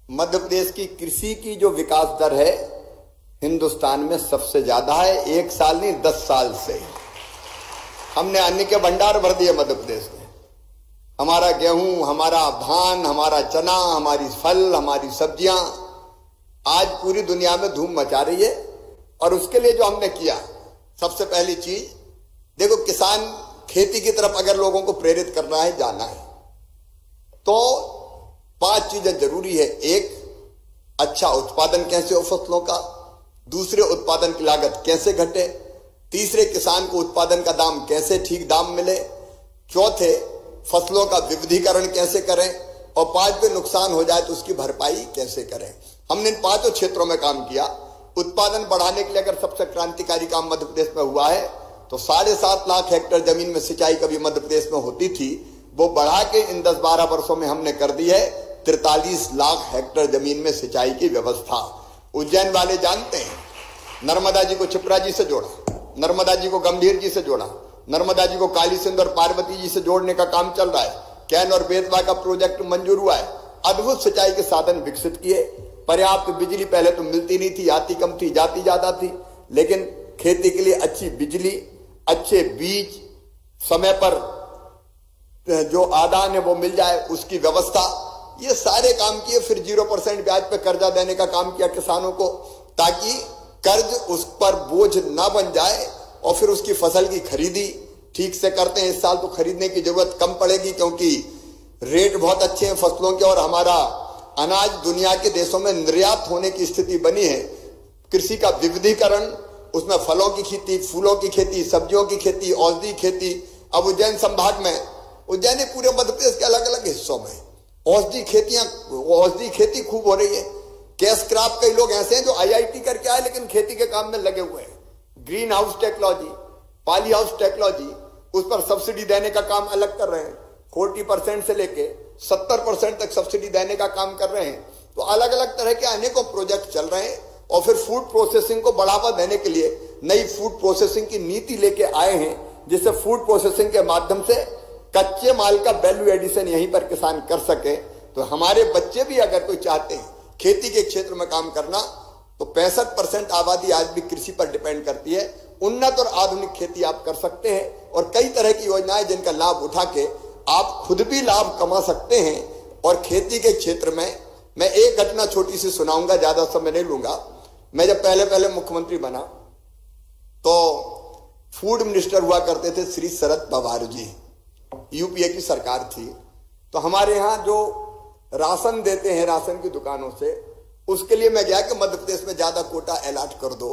मध्य प्रदेश की कृषि की जो विकास दर है हिंदुस्तान में सबसे ज्यादा है। 1 साल नहीं 10 साल से हमने अन्न के भंडार भर दिए मध्य प्रदेश में। हमारा गेहूं, हमारा धान, हमारा चना, हमारी फल, हमारी सब्जियां आज पूरी दुनिया में धूम मचा रही है। और उसके लिए जो हमने किया, सबसे पहली चीज देखो, किसान खेती की तरफ अगर लोगों को प्रेरित करना है, जाना है, तो 5 चीजें जरूरी है। एक, अच्छा उत्पादन कैसे हो फसलों का, दूसरे उत्पादन की लागत कैसे घटे, तीसरे किसान को उत्पादन का दाम कैसे ठीक दाम मिले, चौथे फसलों का विविधीकरण कैसे करें, और पांचवें नुकसान हो जाए तो उसकी भरपाई कैसे करें। हमने इन पांचों क्षेत्रों में काम किया। उत्पादन बढ़ाने के लिए अगर सबसे क्रांतिकारी काम मध्य प्रदेश में हुआ है तो 7.5 लाख हेक्टेयर जमीन में सिंचाई कभी मध्य प्रदेश में होती थी, वो बढ़ा के इन 10-12 वर्षों में हमने कर दी है 43 लाख हेक्टेयर जमीन में सिंचाई की व्यवस्था। उज्जैन वाले जानते हैं, नर्मदा जी को क्षिप्रा जी से जोड़ा, नर्मदा जी को गंभीर जी से जोड़ा, नर्मदा जी को काली सिंध और पार्वती जी से जोड़ने का काम चल रहा है। कैन और बेतवा का प्रोजेक्ट मंजूर हुआ है। अद्भुत सिंचाई के साधन विकसित किए। पर्याप्त बिजली पहले तो मिलती नहीं थी, आती कम थी, जाती ज्यादा थी, लेकिन खेती के लिए अच्छी बिजली, अच्छे बीज, समय पर जो आदान है वो मिल जाए उसकी व्यवस्था, ये सारे काम किए। फिर 0% ब्याज पे कर्जा देने का काम किया किसानों को, ताकि कर्ज उस पर बोझ ना बन जाए, और फिर उसकी फसल की खरीदी ठीक से करते हैं। इस साल तो खरीदने की जरूरत कम पड़ेगी क्योंकि रेट बहुत अच्छे हैं फसलों के, और हमारा अनाज दुनिया के देशों में निर्यात होने की स्थिति बनी है। कृषि का विविधीकरण, उसमें फलों की खेती, फूलों की खेती, सब्जियों की खेती, औषधि खेती। अब उज्जैन संभाग में, उज्जैन पूरे मध्य प्रदेश के अलग अलग हिस्सों में औषधि खेती खूब हो रही है। कैश क्रॉप कई लोग ऐसे हैं जो IIT करके आए लेकिन खेती के काम में लगे हुए हैं। Green house technology, poly house technology, उस पर सब्सिडी देने का काम अलग कर रहे हैं। 40% से लेके 70% तक सब्सिडी देने का काम कर रहे हैं। तो अलग अलग तरह के अनेकों प्रोजेक्ट चल रहे हैं। और फिर फूड प्रोसेसिंग को बढ़ावा देने के लिए नई फूड प्रोसेसिंग की नीति लेके आए हैं, जिससे फूड प्रोसेसिंग के माध्यम से कच्चे माल का वैल्यू एडिशन यहीं पर किसान कर सके। तो हमारे बच्चे भी अगर कोई चाहते हैं खेती के क्षेत्र में काम करना, तो 65% आबादी आज भी कृषि पर डिपेंड करती है। उन्नत और आधुनिक खेती आप कर सकते हैं, और कई तरह की योजनाएं जिनका लाभ उठा के आप खुद भी लाभ कमा सकते हैं। और खेती के क्षेत्र में मैं एक घटना छोटी सी सुनाऊंगा, ज्यादा समय नहीं लूंगा। मैं जब पहले मुख्यमंत्री बना तो फूड मिनिस्टर हुआ करते थे श्री शरद पवार जी, यूपीए की सरकार थी। तो हमारे यहाँ जो राशन देते हैं राशन की दुकानों से, उसके लिए मैं गया कि मध्य प्रदेश में ज्यादा कोटा अलॉट कर दो।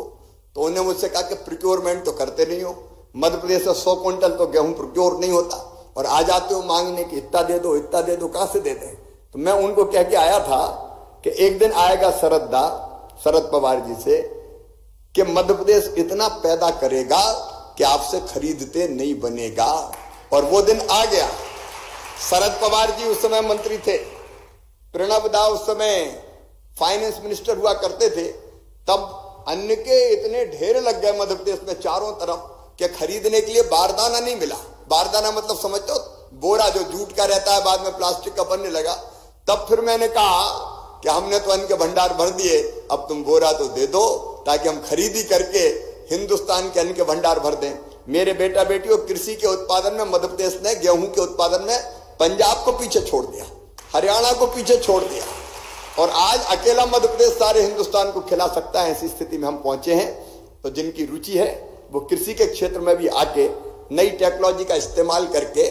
तो उन्होंने मुझसे कहा कि प्रोक्योरमेंट तो करते नहीं हो, मध्य प्रदेश से 100 क्विंटल तो गेहूं प्रोक्योर नहीं होता, और आ जाते हो मांगने की इतना दे दो, इतना दे दो, कहां से दे दें। तो मैं उनको कह के आया था कि एक दिन आएगा शरद पवार जी से कि मध्य प्रदेश इतना पैदा करेगा कि आपसे खरीदते नहीं बनेगा। और वो दिन आ गया। शरद पवार जी उस समय मंत्री थे, प्रणब दा उस समय फाइनेंस मिनिस्टर हुआ करते थे। तब अन्न के इतने ढेर लग गए मध्य प्रदेश में चारों तरफ कि खरीदने के लिए बारदाना नहीं मिला। बारदाना मतलब समझते हो, बोरा जो जूट का रहता है, बाद में प्लास्टिक का बनने लगा। तब फिर मैंने कहा कि हमने तो अन्न के भंडार भर दिए, अब तुम बोरा तो दे दो ताकि हम खरीदी करके हिंदुस्तान के अन्न के भंडार भर दें। मेरे बेटा बेटियों, कृषि के उत्पादन में मध्य प्रदेश ने, गेहूं के उत्पादन में पंजाब को पीछे छोड़ दिया, हरियाणा को पीछे छोड़ दिया, और आज अकेला मध्य प्रदेश सारे हिंदुस्तान को खिला सकता है। ऐसी स्थिति में हम पहुंचे हैं। तो जिनकी रुचि है वो कृषि के क्षेत्र में भी आके नई टेक्नोलॉजी का इस्तेमाल करके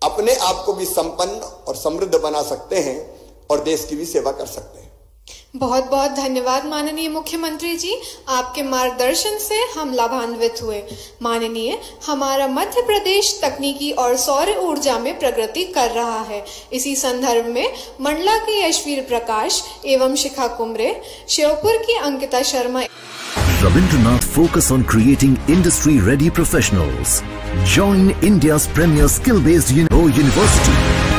अपने आप को भी संपन्न और समृद्ध बना सकते हैं, और देश की भी सेवा कर सकते हैं। बहुत बहुत धन्यवाद माननीय मुख्यमंत्री जी, आपके मार्गदर्शन से हम लाभान्वित हुए। माननीय, हमारा मध्य प्रदेश तकनीकी और सौर ऊर्जा में प्रगति कर रहा है। इसी संदर्भ में मंडला के यशवीर प्रकाश एवं शिखा कुमरे, श्योपुर की Ankita Sharma. Rabindranath focus on creating industry-ready professionals. Join India's premier skill-based university.